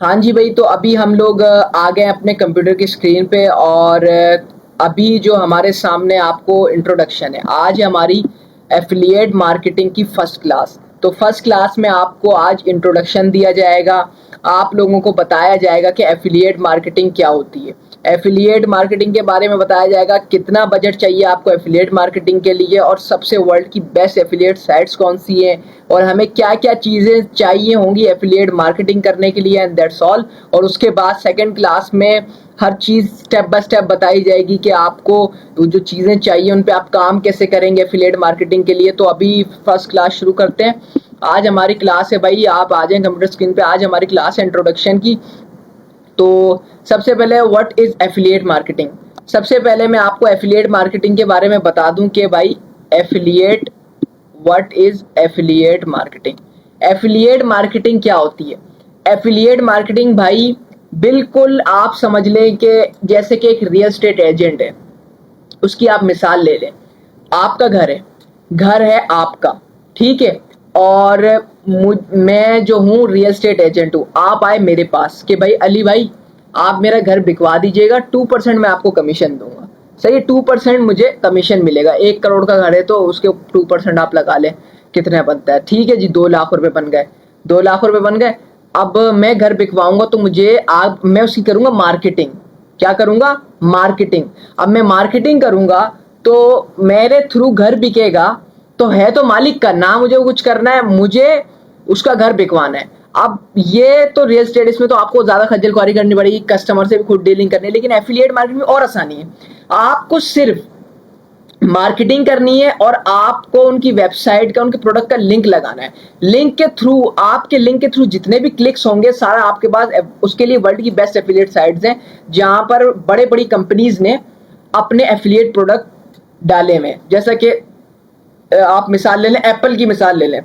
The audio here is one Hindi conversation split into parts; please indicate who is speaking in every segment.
Speaker 1: हाँ जी भाई, तो अभी हम लोग आ गए अपने कंप्यूटर की स्क्रीन पे और अभी जो हमारे सामने आपको इंट्रोडक्शन है। आज है हमारी एफिलिएट मार्केटिंग की फर्स्ट क्लास। तो फर्स्ट क्लास में आपको आज इंट्रोडक्शन दिया जाएगा, आप लोगों को बताया जाएगा कि एफिलिएट मार्केटिंग क्या होती है। एफिलिएट मार्केटिंग के बारे में बताया जाएगा कितना बजट चाहिए आपको एफिलिएट मार्केटिंग के लिए, और सबसे वर्ल्ड की बेस्ट एफिलिएट साइट्स कौन सी हैं, और हमें क्या क्या चीज़ें चाहिए होंगी एफिलिएट मार्केटिंग करने के लिए, एंड दैट्स ऑल। और उसके बाद सेकंड क्लास में हर चीज़ स्टेप बाय स्टेप बताई जाएगी कि आपको जो चीज़ें चाहिए उन पे आप काम कैसे करेंगे एफिलिएट मार्केटिंग के लिए। तो अभी फर्स्ट क्लास शुरू करते हैं। आज हमारी क्लास है भाई, आप आ जाएं कंप्यूटर स्क्रीन पे। आज हमारी क्लास है इंट्रोडक्शन की। तो सबसे पहले व्हाट इज एफिलिएट मार्केटिंग। सबसे पहले मैं आपको एफिलिएट मार्केटिंग के बारे में बता दूं कि भाई affiliate what is affiliate marketing. Affiliate marketing क्या होती है? एफिलिएट मार्केटिंग भाई बिल्कुल आप समझ लें कि जैसे कि एक रियल एस्टेट एजेंट है, उसकी आप मिसाल ले लें। आपका घर है आपका, ठीक है, और मैं जो हूँ रियल एस्टेट एजेंट हूँ। आप आए मेरे पास कि भाई अली भाई आप मेरा घर बिकवा दीजिएगा, 2% मैं आपको कमीशन दूंगा। सही है, 2% मुझे कमीशन मिलेगा। 1 करोड़ का घर है तो उसके 2% आप लगा लें, कितना बनता है? ठीक है जी, 2 लाख रुपए बन गए। 2 लाख रुपए बन गए। अब मैं घर बिकवाऊंगा तो मुझे आप मैं उसकी करूंगा मार्केटिंग। क्या करूंगा? मार्केटिंग। अब मैं मार्केटिंग करूंगा तो मेरे थ्रू घर बिकेगा, तो है तो मालिक का ना, मुझे कुछ करना है, मुझे उसका घर बिकवाना है। अब ये तो रियल एस्टेट, इसमें तो आपको ज्यादा खज्जल खुआरी करनी पड़ेगी, कस्टमर से भी खुद डीलिंग करनी है। लेकिन एफिलिएट मार्केटिंग में और आसानी है। आपको सिर्फ मार्केटिंग करनी है और आपको उनकी वेबसाइट का, उनके प्रोडक्ट का लिंक लगाना है। लिंक के थ्रू, आपके लिंक के थ्रू जितने भी क्लिक्स होंगे सारा आपके पास। उसके लिए वर्ल्ड की बेस्ट एफिलिएट साइट्स हैं जहां पर बड़े बड़ी कंपनीज ने अपने एफिलिएट प्रोडक्ट डाले हुए हैं। जैसा कि आप मिसाल ले लें, एप्पल की मिसाल ले लें।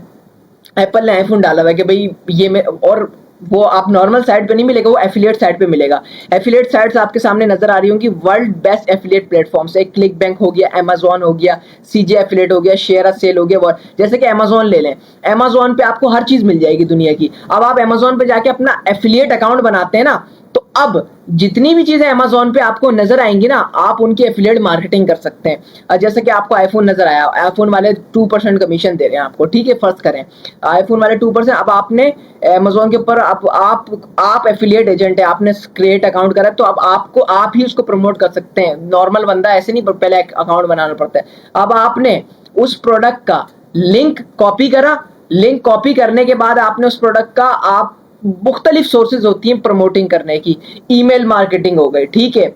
Speaker 1: एप्पल ने आईफोन डाला हुआ है कि भाई ये मैं, और वो आप नॉर्मल साइट पे नहीं मिलेगा, वो एफिलिएट साइट पे मिलेगा। एफिलिएट साइट्स आपके सामने नजर आ रही होंगी, वर्ल्ड बेस्ट एफिलिएट प्लेटफॉर्म्स है। क्लिक बैंक हो गया, अमेजोन हो गया, सीजे एफिलिएट हो गया, शेयर सेल हो गया। वो जैसे कि अमेजोन ले लें, अमेजोन पे आपको हर चीज मिल जाएगी दुनिया की। अब आप अमेजोन पे जाके अपना एफिलिएट अकाउंट बनाते हैं ना, तो अब जितनी भी चीजें अमेजोन पे आपको नजर आएंगी ना, आप उनकी एफिलिएट मार्केटिंग कर सकते हैं। जैसे कि आपको आईफोन नजर आया, आईफोन वाले 2% कमीशन दे रहे हैं आपको, ठीक है, फर्ज करें आईफोन वाले 2%। अब आपने अमेजोन के ऊपर आप एफिलिएट एजेंट है, आपने क्रिएट अकाउंट करा, तो अब आपको आप ही उसको प्रमोट कर सकते हैं। नॉर्मल बंदा ऐसे नहीं, पहले अकाउंट बनाना पड़ता है। अब आपने उस प्रोडक्ट का लिंक कॉपी करा, लिंक कॉपी करने के बाद आपने उस प्रोडक्ट का, आप मुख्तलिफ सोर्सेज होती हैं प्रमोटिंग करने की। ईमेल मार्केटिंग हो गई, ठीक है,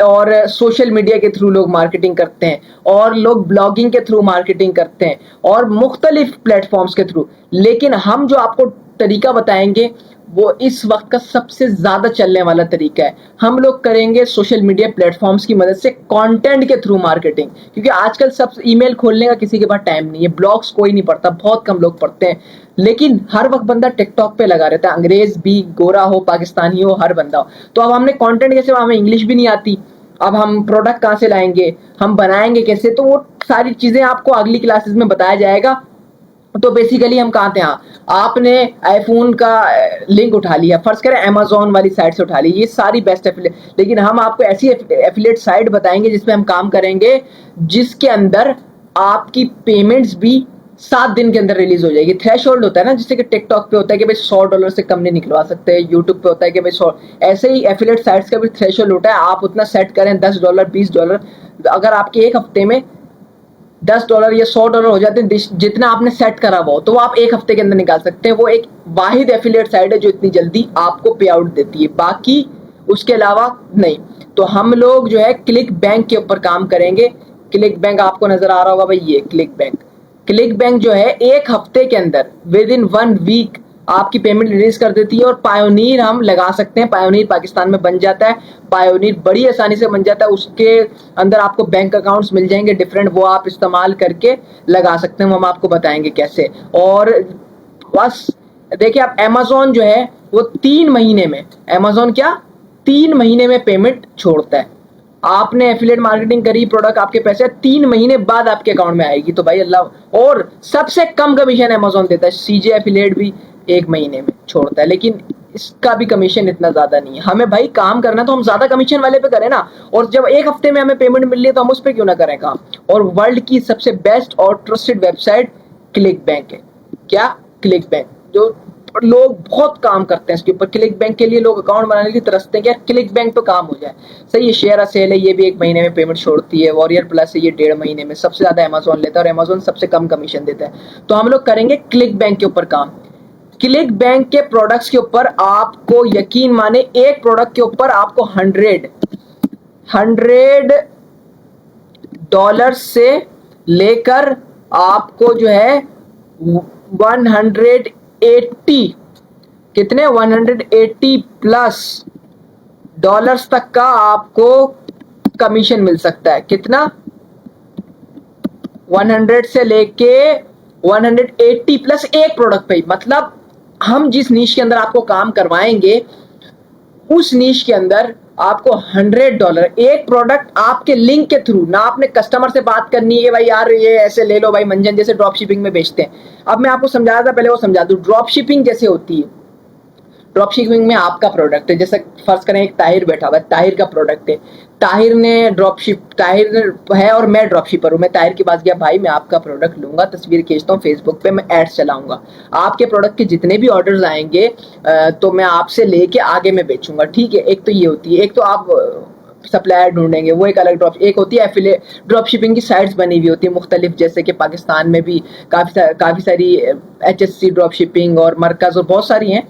Speaker 1: और सोशल मीडिया के थ्रू लोग मार्केटिंग करते हैं, और लोग ब्लॉगिंग के थ्रू मार्केटिंग करते हैं, और मुख्तलिफ प्लेटफॉर्म्स के थ्रू। लेकिन हम जो आपको तरीका बताएंगे वो इस वक्त का सबसे ज्यादा चलने वाला तरीका है। हम लोग करेंगे सोशल मीडिया प्लेटफॉर्म्स की मदद से कंटेंट के थ्रू मार्केटिंग। क्योंकि आजकल सब ईमेल खोलने का किसी के पास टाइम नहीं है, ब्लॉग्स कोई नहीं पढ़ता, बहुत कम लोग पढ़ते हैं। लेकिन हर वक्त बंदा टिकटॉक पे लगा रहता है, अंग्रेज भी, गोरा हो, पाकिस्तानी हो, हर बंदा हो। तो अब हमने कंटेंट कैसे, हमें इंग्लिश भी नहीं आती, अब हम प्रोडक्ट कहाँ से लाएंगे, हम बनाएंगे कैसे, तो वो सारी चीजें आपको अगली क्लासेस में बताया जाएगा। तो बेसिकली हम कहाँ थे? हाँ, आपने आईफोन का लिंक उठा लिया, फर्ज करें अमेजोन वाली साइट से उठा ली, ये सारी बेस्ट एफिलिएट। लेकिन हम आपको ऐसी एफिलिएट साइट बताएंगे जिसमें हम काम करेंगे, जिसके अंदर आपकी पेमेंट्स भी 7 दिन के अंदर रिलीज हो जाएगी। थ्रेश होल्ड होता है ना, जैसे कि टिकटॉक पे होता है कि भाई $100 से कम नहीं निकलवा सकते, यूट्यूब पे होता है कि भाई 100, ऐसे ही एफिलिएट साइट्स का भी थ्रेश होल्ड होता है। आप उतना सेट करें, $10, $20। अगर आपके एक हफ्ते में $10 या $100 हो जाते हैं, जितना आपने सेट करा हुआ, तो वो आप एक हफ्ते के अंदर निकाल सकते हैं। वो एक वाहिद एफिलिएट साइट है जो इतनी जल्दी आपको पे आउट देती है, बाकी उसके अलावा नहीं। तो हम लोग जो है क्लिक बैंक के ऊपर काम करेंगे। क्लिक बैंक आपको नजर आ रहा होगा भाई, ये क्लिक बैंक। क्लिक बैंक जो है एक हफ्ते के अंदर, विद इन 1 वीक आपकी पेमेंट रिलीज कर देती है। और पायोनीर हम लगा सकते हैं, पायोनीर पाकिस्तान में बन जाता है, पायोनीर बड़ी आसानी से बन जाता है। उसके अंदर आपको बैंक अकाउंट्स मिल जाएंगे डिफरेंट, वो आप इस्तेमाल करके लगा सकते हैं, हम आपको बताएंगे कैसे। और बस देखिए, आप अमेजोन जो है वो 3 महीने में, अमेजोन क्या 3 महीने में पेमेंट छोड़ता है। आपने एफिलिएट मार्केटिंग करी, प्रोडक्ट आपके पैसे 3 महीने बाद आपके अकाउंट में आएगी, तो भाई अल्लाह। और सबसे कम कमीशन अमेजोन देता है, सीजे एफिलिएट भी एक महीने में छोड़ता है, लेकिन इसका भी कमीशन इतना ज़्यादा नहीं है। हमें भाई काम करना तो हम ज़्यादा कमीशन वाले पे करें ना, और जब एक हफ्ते में हमें पेमेंट मिल रही है तो हम उस पर क्यों ना करें काम। और वर्ल्ड की सबसे बेस्ट और ट्रस्टेड वेबसाइट क्लिक बैंक है। क्या? क्लिक बैंक, जो लोग बहुत काम करते हैं इसके ऊपर। क्लिक बैंक के लिए लोग अकाउंट बनाने के लिए तरसते हैं कि यार क्लिक बैंक पे काम हो जाए। सही है, शेयर सेल है, ये भी एक महीने में पेमेंट छोड़ती है। वॉरियर प्लस है, ये 1.5 महीने में। सबसे ज्यादा अमेजोन लेता है और अमेजोन सबसे कम कमीशन देता है। तो हम लोग करेंगे क्लिक बैंक के ऊपर काम। क्लिक बैंक के प्रोडक्ट्स के ऊपर आपको यकीन माने, एक प्रोडक्ट के ऊपर आपको 100 डॉलर से लेकर आपको जो है 180, कितने 180 प्लस डॉलर्स तक का आपको कमीशन मिल सकता है। कितना? 100 से लेके 180 प्लस एक प्रोडक्ट पे। मतलब हम जिस नीश के अंदर आपको काम करवाएंगे उस नीश के अंदर आपको $100 एक प्रोडक्ट आपके लिंक के थ्रू, ना आपने कस्टमर से बात करनी है भाई यार ये ऐसे ले लो भाई, मंजन जैसे ड्रॉप शिपिंग में बेचते हैं। अब मैं आपको समझाया था, पहले वो समझा दूं। ड्रॉप शिपिंग जैसे होती है, ड्रॉप शिपिंग में आपका प्रोडक्ट है, जैसे फर्ज करें एक ताहिर बैठा हुआ है, ताहिर का प्रोडक्ट है, ताहिर है और मैं ड्रॉप शिपर हूँ। मैं ताहिर के पास गया, भाई मैं आपका प्रोडक्ट लूंगा, तस्वीर खींचता हूँ, फेसबुक पे मैं एड्स चलाऊंगा, आपके प्रोडक्ट के जितने भी ऑर्डर्स आएंगे तो मैं आपसे लेके आगे मैं बेचूंगा। ठीक है, एक तो ये होती है। एक तो आप सप्लायर ढूंढेंगे, वो एक अलग ड्रॉप। एक होती है एफिलिएट ड्रॉप शिपिंग की साइट्स बनी हुई होती है मुख्तलिफ, जैसे कि पाकिस्तान में भी काफ़ी सारी HSC ड्रॉप शिपिंग और मरकज़ और बहुत सारी हैं।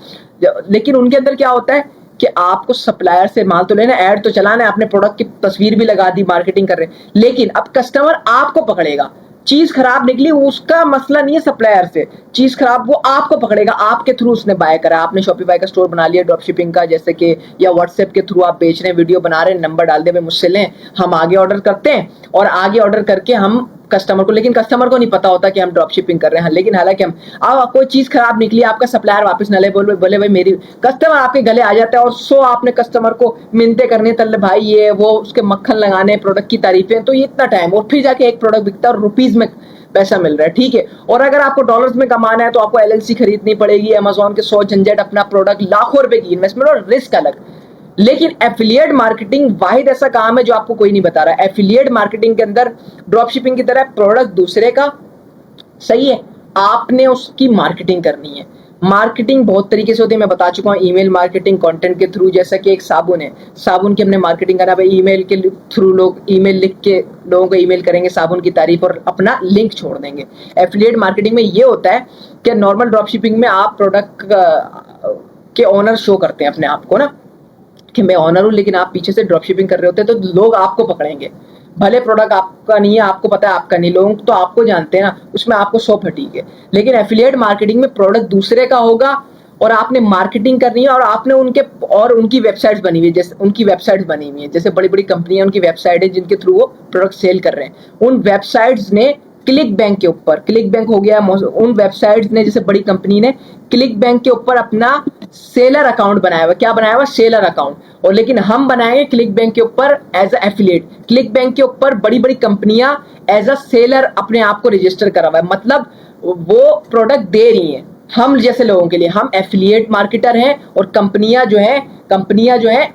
Speaker 1: लेकिन उनके अंदर क्या होता है कि आपको सप्लायर से माल तो लेना, ऐड तो चलाना है, अपने प्रोडक्ट की तस्वीर भी लगा दी, मार्केटिंग कर रहे हैं, लेकिन अब कस्टमर आपको पकड़ेगा। चीज खराब निकली उसका मसला नहीं है सप्लायर से, चीज खराब वो आपको पकड़ेगा, आपके थ्रू उसने बाय करा। आपने शॉपिफाई का स्टोर बना लिया ड्रॉप शिपिंग का, जैसे कि, या व्हाट्सएप के थ्रू आप बेच रहे हैं, वीडियो बना रहे हैं, नंबर डाल दे भाई मुझसे लें, हम आगे ऑर्डर करते हैं, और आगे ऑर्डर करके हम कस्टमर को, लेकिन कस्टमर को नहीं पता होता कि हम ड्रॉप शिपिंग कर रहे हैं। लेकिन हालांकि हम, अब कोई चीज खराब निकली, आपका सप्लायर वापस न ले, बोले भाई मेरी, कस्टमर आपके गले आ जाता है, और 100 आपने कस्टमर को मिन्नतें करने तल्ले भाई ये वो, उसके मक्खन लगाने, प्रोडक्ट की तारीफें, तो ये इतना टाइम, और फिर जाके एक प्रोडक्ट बिकता है और रुपीज में पैसा मिल रहा है। ठीक है, और अगर आपको डॉलर्स में कमाना है तो आपको LLC खरीदनी पड़ेगी, अमेजोन के 100 झंझट, अपना प्रोडक्ट, लाखों रुपए की इन्वेस्टमेंट और रिस्क अलग। लेकिन एफिलिएट मार्केटिंग वाहिद ऐसा काम है जो आपको कोई नहीं बता रहा है। एफिलिएट मार्केटिंग के अंदर ड्रॉप शिपिंग की तरह प्रोडक्ट दूसरे का, सही है, आपने उसकी मार्केटिंग करनी है। मार्केटिंग बहुत तरीके से होती है, मैं बता चुका हूँ। ईमेल मार्केटिंग, कंटेंट के थ्रू, जैसा कि एक साबुन है, साबुन की हमने मार्केटिंग करा भाई, ईमेल के थ्रू लोग ईमेल लिख के लोगों को ईमेल करेंगे साबुन की तारीफ और अपना लिंक छोड़ देंगे। एफिलिएट मार्केटिंग में ये होता है कि नॉर्मल ड्रॉप शिपिंग में आप प्रोडक्ट के ओनर शो करते हैं अपने आप को ना, कि मैं ऑनर हूं, लेकिन आप पीछे से ड्रॉप शिपिंग कर रहे होते हैं तो लोग आपको पकड़ेंगे। भले प्रोडक्ट आपका नहीं है, आपको पता है आपका नहीं, लोग तो आपको जानते हैं ना, उसमें आपको 100 फटीक है। लेकिन एफिलिएट मार्केटिंग में प्रोडक्ट दूसरे का होगा और आपने मार्केटिंग करनी है, और आपने उनकी वेबसाइट्स बनी हुई है, जैसे उनकी वेबसाइट्स बनी हुई है, जैसे बड़ी बड़ी कंपनियां, उनकी वेबसाइट है जिनके थ्रू वो प्रोडक्ट सेल कर रहे हैं। उन वेबसाइट्स ने क्लिक बैंक के ऊपर, क्लिक बैंक हो गया, उन वेबसाइट्स ने, जैसे बड़ी कंपनी ने क्लिक बैंक के ऊपर अपना सेलर अकाउंट बनाया हुआ। क्या बनाया हुआ? Seller account. और लेकिन हम बनाएंगे क्लिक बैंक के ऊपर as a affiliate. ClickBank के ऊपर बड़ी बड़ी कंपनियां एज अ सेलर अपने आप को रजिस्टर करा हुआ है, मतलब वो प्रोडक्ट दे रही हैं हम जैसे लोगों के लिए। हम एफिलिएट मार्केटर हैं और कंपनियां जो है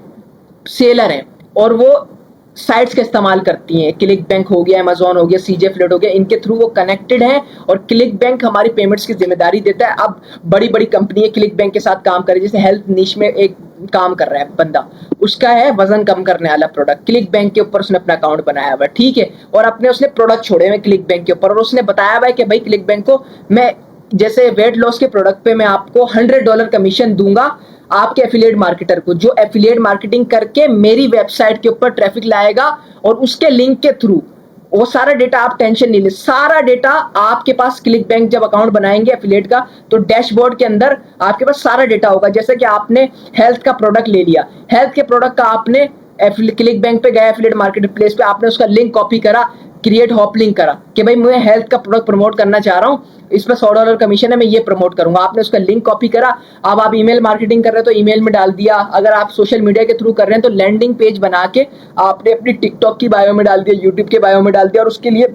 Speaker 1: सेलर हैं, और वो साइट्स का इस्तेमाल करती हैं। क्लिक बैंक हो गया, अमेजोन हो गया, CJ फ्लिट हो गया, इनके थ्रू वो कनेक्टेड हैं, और क्लिक बैंक हमारी पेमेंट्स की जिम्मेदारी देता है। अब बड़ी बड़ी कंपनी क्लिक बैंक के साथ काम करे, जैसे हेल्थ निश में एक काम कर रहा है बंदा, उसका है वजन कम करने वाला प्रोडक्ट, क्लिक बैंक के ऊपर उसने अपना अकाउंट बनाया हुआ है, ठीक है, और उसने प्रोडक्ट छोड़े हुए क्लिक बैंक के ऊपर, और उसने बताया हुआ है कि भाई क्लिक बैंक को मैं, जैसे वेट लॉस के प्रोडक्ट पे मैं आपको $100 कमीशन दूंगा आपके एफिलिएट मार्केटर को, जो एफिलिएट मार्केटिंग करके मेरी वेबसाइट के ऊपर ट्रैफिक लाएगा, और उसके लिंक के थ्रू वो सारा डेटा, आप टेंशन नहीं ले, सारा डेटा आपके पास। क्लिक बैंक जब अकाउंट बनाएंगे एफिलिएट का, तो डैशबोर्ड के अंदर आपके पास सारा डेटा होगा। जैसे कि आपने हेल्थ का प्रोडक्ट ले लिया, हेल्थ के प्रोडक्ट का आपने क्लिक बैंक पे गया, एफिलिएट मार्केट प्लेस पे, आपने उसका लिंक कॉपी करा, क्रिएट हॉप लिंक करा कि भाई मैं हेल्थ का प्रोडक्ट प्रमोट करना चाह रहा हूँ, इसमें $100 कमीशन है, मैं ये प्रमोट करूंगा। आपने उसका लिंक कॉपी करा। अब आप ईमेल मार्केटिंग कर रहे हैं तो ईमेल में डाल दिया, अगर आप सोशल मीडिया के थ्रू कर रहे हैं तो लैंडिंग पेज बना के आपने अपनी टिकटॉक की बायो में डाल दिया, यूट्यूब के बायो में डाल दिया, और उसके लिए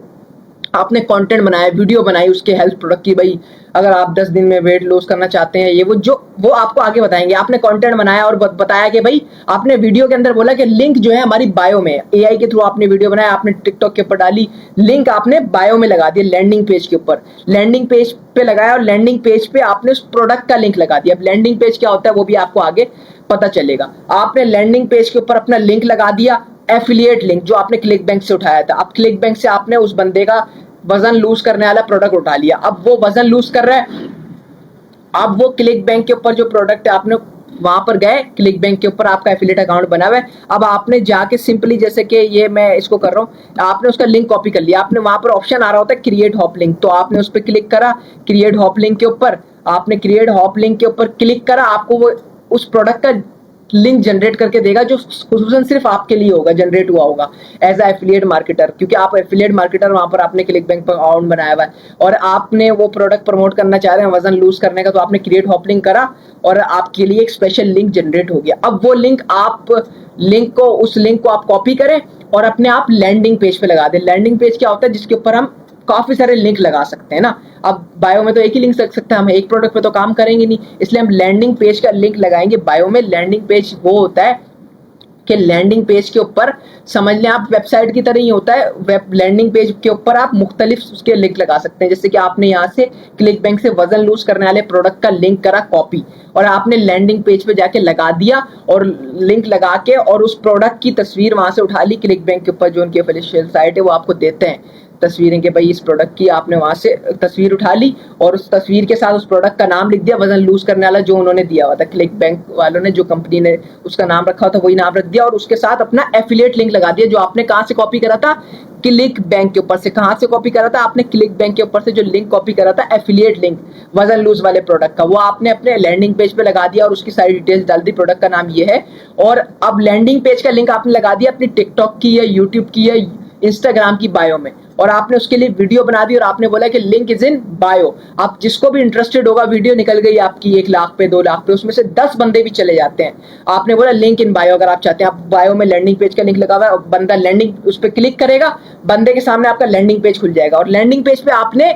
Speaker 1: आपने कंटेंट बनाया, वीडियो बनाई उसके हेल्थ प्रोडक्ट की, भाई अगर आप 10 दिन में वेट लॉस करना चाहते हैं, ये वो आपको आगे बताएंगे। आपने कंटेंट बनाया और बताया कि भाई आपने वीडियो के अंदर बोला कि लिंक जो है हमारी बायो में है, एआई के थ्रू आपने वीडियो बनाया, आपने टिकटॉक के ऊपर डाली, लिंक आपने बायो में लगा दिया, लैंडिंग पेज के ऊपर, लैंडिंग पेज पे लगाया और लैंडिंग पेज पे आपने उस प्रोडक्ट का लिंक लगा दिया। अब लैंडिंग पेज क्या होता है वो भी आपको आगे पता चलेगा। आपने लैंडिंग पेज के ऊपर अपना लिंक लगा दिया, एफिलिएट लिंक जो आपने क्लिक बैंक से उठाया था। अब क्लिक बैंक से आपने उस बंदे का वजन लूज करने वाला प्रोडक्ट उठा लिया, अब वो वजन लूज कर रहा है, अब वो क्लिक बैंक के ऊपर जो प्रोडक्ट है आपने वहां पर गए, क्लिक बैंक के ऊपर आपका एफिलिएट अकाउंट बना हुआ है। अब आपने जाके सिंपली, जैसे कि ये मैं इसको कर रहा हूँ, आपने उसका लिंक कॉपी कर लिया, आपने वहां पर ऑप्शन आ रहा होता है क्रिएट हॉप लिंक, तो आपने उस पर क्लिक करा, क्रिएट हॉप लिंक के ऊपर, आपने क्रिएट हॉप लिंक के ऊपर क्लिक करा, आपको वो उस प्रोडक्ट का लिंक जनरेट करके देगा जो खुसूसन सिर्फ आपके लिए होगा, जनरेट हुआ होगा एज अ एफिलिएट मार्केटर, क्योंकि आप एफिलिएट मार्केटर, वहां पर आपने क्लिक बैंक पर अकाउंट बनाया हुआ है और आपने वो प्रोडक्ट प्रमोट करना चाह रहे हैं वजन लूज करने का, तो आपने क्रिएट हॉप लिंक करा और आपके लिए एक स्पेशल लिंक जनरेट हो गया। अब वो लिंक उस लिंक को आप कॉपी करें और अपने आप लैंडिंग पेज पे लगा दें। लैंडिंग पेज क्या होता है, जिसके ऊपर हम काफी सारे लिंक लगा सकते हैं ना। अब बायो में तो एक ही लिंक लग सकता है, हम एक प्रोडक्ट पे तो काम करेंगे नहीं, इसलिए हम लैंडिंग पेज का लिंक लगाएंगे बायो में। लैंडिंग पेज वो होता है कि लैंडिंग पेज के ऊपर समझ लें आप वेबसाइट की तरह ही होता है, वेब लैंडिंग पेज के ऊपर आप मुख्तलिफ उसके लिंक लगा सकते हैं। जैसे कि आपने यहाँ से क्लिक बैंक से वजन लूज करने वाले प्रोडक्ट का लिंक करा कॉपी और आपने लैंडिंग पेज पे जाके लगा दिया और लिंक लगा के और उस प्रोडक्ट की तस्वीर वहां से उठा ली, क्लिक बैंक के ऊपर जो उनकी ऑफिशियल साइट है वो आपको देते हैं तस्वीरें कि भाई इस प्रोडक्ट की, आपने वहां से तस्वीर उठा ली और उस तस्वीर के साथ उस प्रोडक्ट का नाम लिख दिया, वजन लूज करने वाला जो उन्होंने दिया हुआ था, क्लिक बैंक वालों ने, जो कंपनी ने उसका नाम रखा था वही नाम रख दिया और उसके साथ अपना एफिलिएट लिंक लगा दिया जो आपने कहां से कॉपी करा था, क्लिक बैंक के ऊपर से। कहां से कॉपी करा था आपने? क्लिक बैंक के ऊपर से जो लिंक कॉपी करा था एफिलिएट लिंक वजन लूज वाले प्रोडक्ट का, वो आपने अपने लैंडिंग पेज पे लगा दिया और उसकी सारी डिटेल्स डाल दी, प्रोडक्ट का नाम ये है। और अब लैंडिंग पेज का लिंक आपने लगा दिया अपनी टिकटॉक की या यूट्यूब की या इंस्टाग्राम की बायो में और आपने उसके लिए वीडियो बना दी और आपने बोला कि लिंक इज इन बायो। आप जिसको भी इंटरेस्टेड होगा, वीडियो निकल गई आपकी 1 लाख पे 2 लाख पे, उसमें से 10 बंदे भी चले जाते हैं। आपने बोला लिंक इन बायो, अगर आप चाहते हैं, आप बायो में लैंडिंग पेज का लिंक लगा हुआ है और बंदा लैंडिंग उस पर क्लिक करेगा, बंदे के सामने आपका लैंडिंग पेज खुल जाएगा और लैंडिंग पेज पे आपने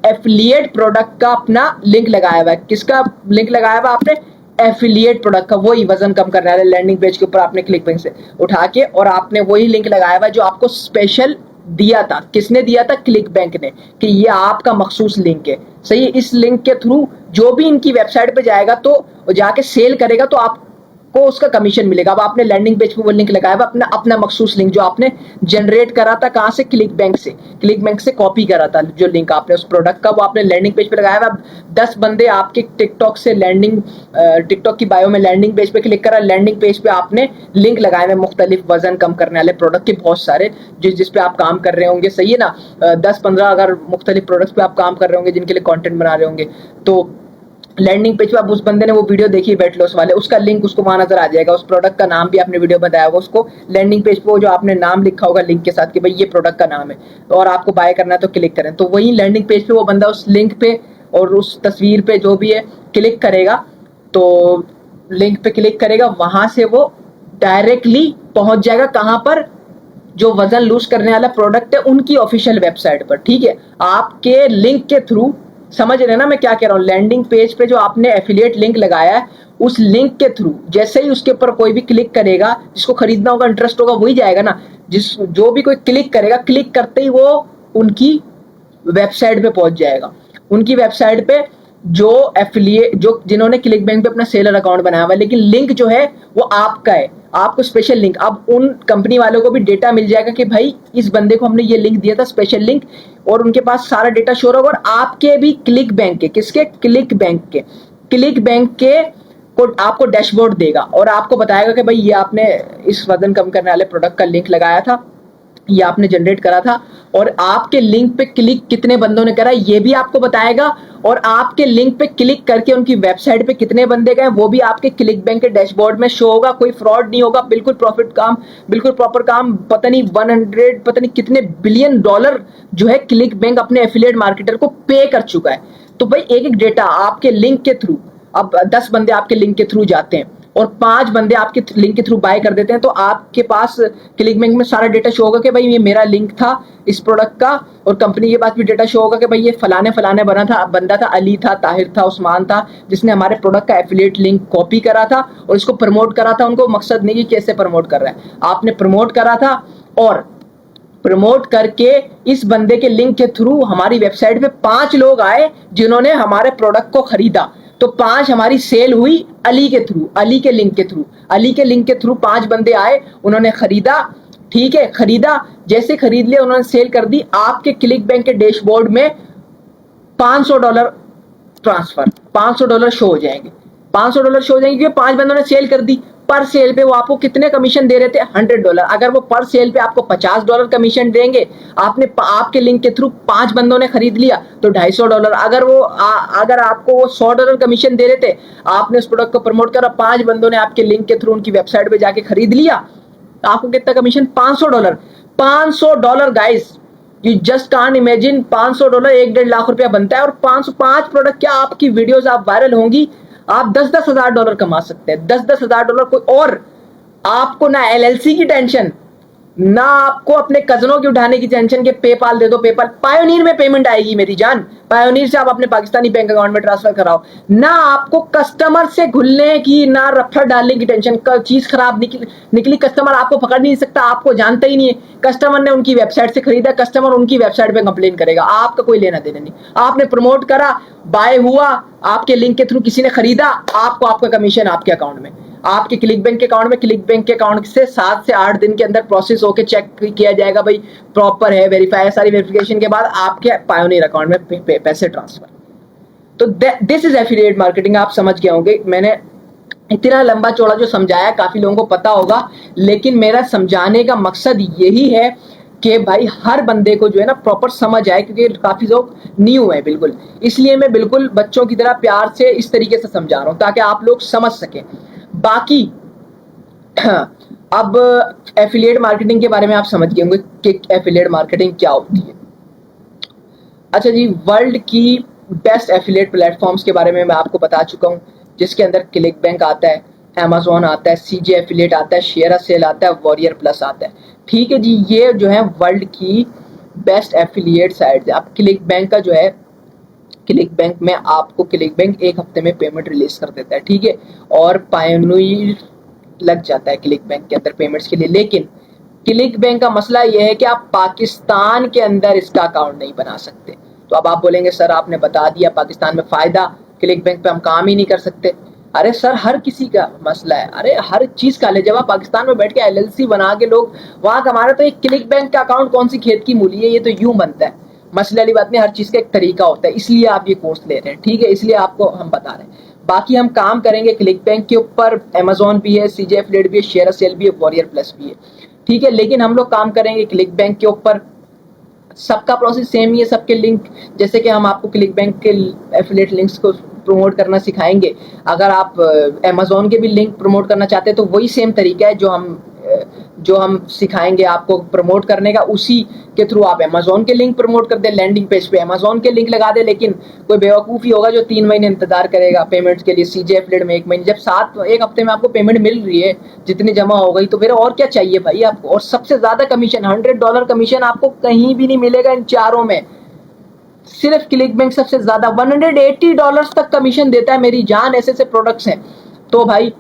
Speaker 1: एफिलिएट प्रोडक्ट का अपना लिंक लगाया हुआ है। किसका लिंक लगाया हुआ आपने? एफिलिएट प्रोडक्ट का, वही वजन कम करने वाले लैंडिंग पेज के ऊपर आपने क्लिक बैंक से उठा के और आपने वही लिंक लगाया हुआ जो आपको स्पेशल दिया था। किसने दिया था? क्लिक बैंक ने, कि ये आपका मखसूस लिंक है। सही है, इस लिंक के थ्रू जो भी इनकी वेबसाइट पे जाएगा तो जाके सेल करेगा तो आपको उसका कमीशन मिलेगा। अब आपने लैंडिंग पेज पे वो लिंक लगाया हुआ अपना अपना मखसूस लिंक जो आपने जनरेट करा था, कहां से? क्लिक बैंक से कॉपी करा था जो लिंक आपने उस प्रोडक्ट का, वो आपने लैंडिंग पेज पे लगाया हुआ। 10 बंदे आपके टिकटॉक से टिकटॉक की बायो में लैंडिंग पेज पे क्लिक करा, लैंडिंग पेज पे आपने लिंक लगाए हुए मुख्तलिफ वजन कम करने वाले प्रोडक्ट के बहुत सारे, जिस पे आप काम कर रहे होंगे। सही है ना, 10-15 अगर मुख्तलिफ प्रोडक्ट्स पे आप काम कर रहे होंगे जिनके लिए कंटेंट बना रहे होंगे, तो लैंडिंग पेज पे आप उस बंदे ने वो वीडियो देखी वेट लॉस वाले, उसका लिंक उसको वहां नजर आ जाएगा, उस प्रोडक्ट का नाम भी आपने वीडियो बताया होगा उसको, लैंडिंग पेज पे वो जो आपने नाम लिखा होगा लिंक के साथ कि भाई ये प्रोडक्ट का नाम है और आपको बाय करना है तो क्लिक करें, तो वही लैंडिंग पेज पे वो बंदा उस लिंक पे और उस तस्वीर पे जो भी है क्लिक करेगा, तो लिंक पे क्लिक करेगा, वहां से वो डायरेक्टली पहुंच जाएगा कहां पर? जो वजन लूज करने वाला प्रोडक्ट है उनकी ऑफिशियल वेबसाइट पर। ठीक है, आपके लिंक के थ्रू, समझ रहे हैं ना मैं क्या कह रहा हूँ? लैंडिंग पेज पे जो आपने एफिलिएट लिंक लगाया है, उस लिंक के थ्रू जैसे ही उसके ऊपर कोई भी क्लिक करेगा, जिसको खरीदना होगा, इंटरेस्ट होगा, वही जाएगा ना। जो भी कोई क्लिक करेगा, क्लिक करते ही वो उनकी वेबसाइट पे पहुंच जाएगा। उनकी वेबसाइट पे जो एफिलिएट, जो जिन्होंने क्लिक बैंक पे अपना सेलर अकाउंट बनाया हुआ है, लेकिन लिंक जो है वो आपका है, आपको स्पेशल लिंक। अब उन कंपनी वालों को भी डेटा मिल जाएगा कि भाई इस बंदे को हमने ये लिंक दिया था, स्पेशल लिंक, और उनके पास सारा डेटा शोर होगा। और आपके भी क्लिक बैंक के, किसके? क्लिक बैंक के को आपको डैशबोर्ड देगा और आपको बताएगा कि भाई ये आपने इस वजन कम करने वाले प्रोडक्ट का लिंक लगाया था, ये आपने जनरेट करा था, और आपके लिंक पे क्लिक कितने बंदों ने करा ये भी आपको बताएगा, और आपके लिंक पे क्लिक करके उनकी वेबसाइट पे कितने बंदे गए वो भी आपके क्लिक बैंक के डैशबोर्ड में शो होगा। कोई फ्रॉड नहीं होगा, बिल्कुल प्रॉफिट काम, बिल्कुल प्रॉपर काम। पता नहीं 100 पता नहीं कितने बिलियन डॉलर जो है क्लिक बैंक अपने एफिलिएट मार्केटर को पे कर चुका है। तो भाई एक एक डेटा आपके लिंक के थ्रू, अब 10 बंदे आपके लिंक के थ्रू जाते हैं, और 5 बंदे आपके लिंक के थ्रू बाय कर देते हैं, तो आपके पास क्लिक बैंक में सारा डेटा शो होगा कि भाई ये मेरा लिंक था इस प्रोडक्ट का, और कंपनी के पास भी डेटा शो होगा कि भाई ये फलाने फलाने बंदा था, अली था, ताहिर था, उस्मान था, जिसने हमारे प्रोडक्ट का एफिलिएट लिंक कॉपी करा था और इसको प्रमोट करा था। उनको मकसद नहीं कि कैसे प्रमोट कर रहा है, आपने प्रमोट करा था और प्रमोट करके इस बंदे के लिंक के थ्रू हमारी वेबसाइट पे 5 लोग आए जिन्होंने हमारे प्रोडक्ट को खरीदा, तो 5 हमारी सेल हुई अली के थ्रू, अली के लिंक के थ्रू, अली के लिंक के थ्रू 5 बंदे आए, उन्होंने खरीदा, ठीक है, खरीदा, जैसे खरीद लिया उन्होंने सेल कर दी। आपके क्लिक बैंक के डैशबोर्ड में $500 ट्रांसफर, $500 शो हो जाएंगे, $500 शो हो जाएंगे क्योंकि 5 बंदों ने सेल कर दी। पर सेल पे वो आपको कितने कमीशन दे रहे थे? $100। अगर वो पर सेल पे आपको $50 कमीशन देंगे, आपने आपके लिंक के थ्रू 5 बंदों ने खरीद लिया तो $250। अगर आपको वो $100 कमीशन दे रहे थे, आपने उस प्रोडक्ट को प्रमोट करा, 5 बंदों ने आपके लिंक के थ्रू उनकी वेबसाइट पे जाके खरीद लिया, तो आपको कितना commission? $500। $500 guys, you just can't imagine. $500 1-1.5 lakh रुपया बनता है, और 505 प्रोडक्ट क्या आपकी वीडियोस आप वायरल होंगी, आप 10-10 हजार डॉलर कमा सकते हैं, 10-10 हजार डॉलर कोई। और आपको ना एलएलसी की टेंशन, ना आपको अपने कजनों की उठाने की टेंशन के पेपाल दे दो, पेपाल पायोनीर में पेमेंट आएगी मेरी जान, पायोनीर से आप अपने पाकिस्तानी बैंक अकाउंट में ट्रांसफर कराओ। ना आपको कस्टमर से घुलने की, ना रफ्फर डालने की टेंशन, चीज खराब निकली कस्टमर आपको पकड़ नहीं सकता, आपको जानता ही नहीं है, कस्टमर ने उनकी वेबसाइट से खरीदा, कस्टमर उनकी वेबसाइट पे कंप्लेन करेगा, आपका कोई लेना देना नहीं। आपने प्रमोट करा, बाय हुआ, आपके लिंक के थ्रू किसी ने खरीदा, आपको आपका कमीशन आपके अकाउंट में, आपके क्लिक बैंक के अकाउंट में, क्लिक बैंक के अकाउंट से 7 से 8 दिन के अंदर प्रोसेस होकर चेक किया जाएगा भाई प्रॉपर है, वेरीफाई है, सारी वेरिफिकेशन के बाद आपके पायोनियर अकाउंट में पैसे ट्रांसफर। तो दिस इज एफिलिएट मार्केटिंग। आप समझ गए होंगे, मैंने इतना लंबा चौड़ा जो समझाया काफी लोगों को पता होगा, लेकिन मेरा समझाने का मकसद यही है कि भाई हर बंदे को जो है ना प्रॉपर समझ आए, क्योंकि काफी लोग न्यू है बिल्कुल, इसलिए मैं बिल्कुल बच्चों की तरह प्यार से इस तरीके से समझा रहा हूं ताकि आप लोग समझ सकें। बाकी अब एफिलिएट मार्केटिंग के बारे में आप समझ गए होंगे कि एफिलिएट मार्केटिंग क्या होती है। अच्छा जी, वर्ल्ड की बेस्ट एफिलिएट प्लेटफॉर्म्स के बारे में मैं आपको बता चुका हूं, जिसके अंदर क्लिक बैंक आता है, Amazon आता है, CJ एफिलिएट आता है, शेयर सेल आता है, वॉरियर प्लस आता है। ठीक है जी, ये जो है वर्ल्ड की बेस्ट एफिलिएट साइट्स है। अब क्लिक बैंक का जो है, क्लिक बैंक में आपको क्लिक बैंक 1 हफ्ते में पेमेंट रिलीज कर देता है, ठीक है, और पायोनियर लग जाता है क्लिक बैंक के अंदर पेमेंट्स के लिए। लेकिन क्लिक बैंक का मसला यह है कि आप पाकिस्तान के अंदर इसका अकाउंट नहीं बना सकते। तो अब आप बोलेंगे सर आपने बता दिया पाकिस्तान में फायदा, क्लिक बैंक पे हम काम ही नहीं कर सकते। अरे सर हर किसी का मसला है, अरे हर चीज का ले, जब आप पाकिस्तान में बैठ के एलएलसी बना के लोग वहां कमा रहे, तो एक क्लिक बैंक का अकाउंट कौन सी खेत की मूली है, ये तो यूं बनता है। मसले वाली बात नहीं, हर चीज का एक तरीका होता है, इसलिए आप ये कोर्स ले रहे हैं, ठीक है, इसलिए आपको हम बता रहे हैं। बाकी हम काम करेंगे क्लिक बैंक के ऊपर, Amazon भी है, CJ एफिलिएट भी है, शेयर सेल भी है, वॉरियर प्लस भी है, ठीक है, लेकिन हम लोग काम करेंगे क्लिक बैंक के ऊपर। सबका प्रोसेस सेम ही है, सबके लिंक, जैसे कि हम आपको क्लिक बैंक के एफिलिएट लिंक्स को प्रमोट करना सिखाएंगे, अगर आप Amazon के भी लिंक प्रमोट करना चाहते हैं तो वही सेम तरीका है जो हम सिखाएंगे आपको प्रमोट करने का, उसी के थ्रू आप Amazon के लिंक प्रमोट कर दे, लैंडिंग पेज पे Amazon के लिंक लगा दे। लेकिन कोई बेवकूफ़ ही होगा जो 3 महीने इंतजार करेगा पेमेंट्स के लिए, CJ एफिलिएट में 1 महीने, जब 1 हफ्ते में आपको पेमेंट मिल रही है, जितनी जमा हो गई, तो फिर और क्या चाहिए भाई आपको। और सबसे ज्यादा कमीशन, $100 कमीशन आपको कहीं भी नहीं मिलेगा इन चारों में, सिर्फ क्लिक बैंक सबसे ज्यादा $180 तक कमीशन देता है मेरी जान, ऐसे प्रोडक्ट्स हैं। तो भाई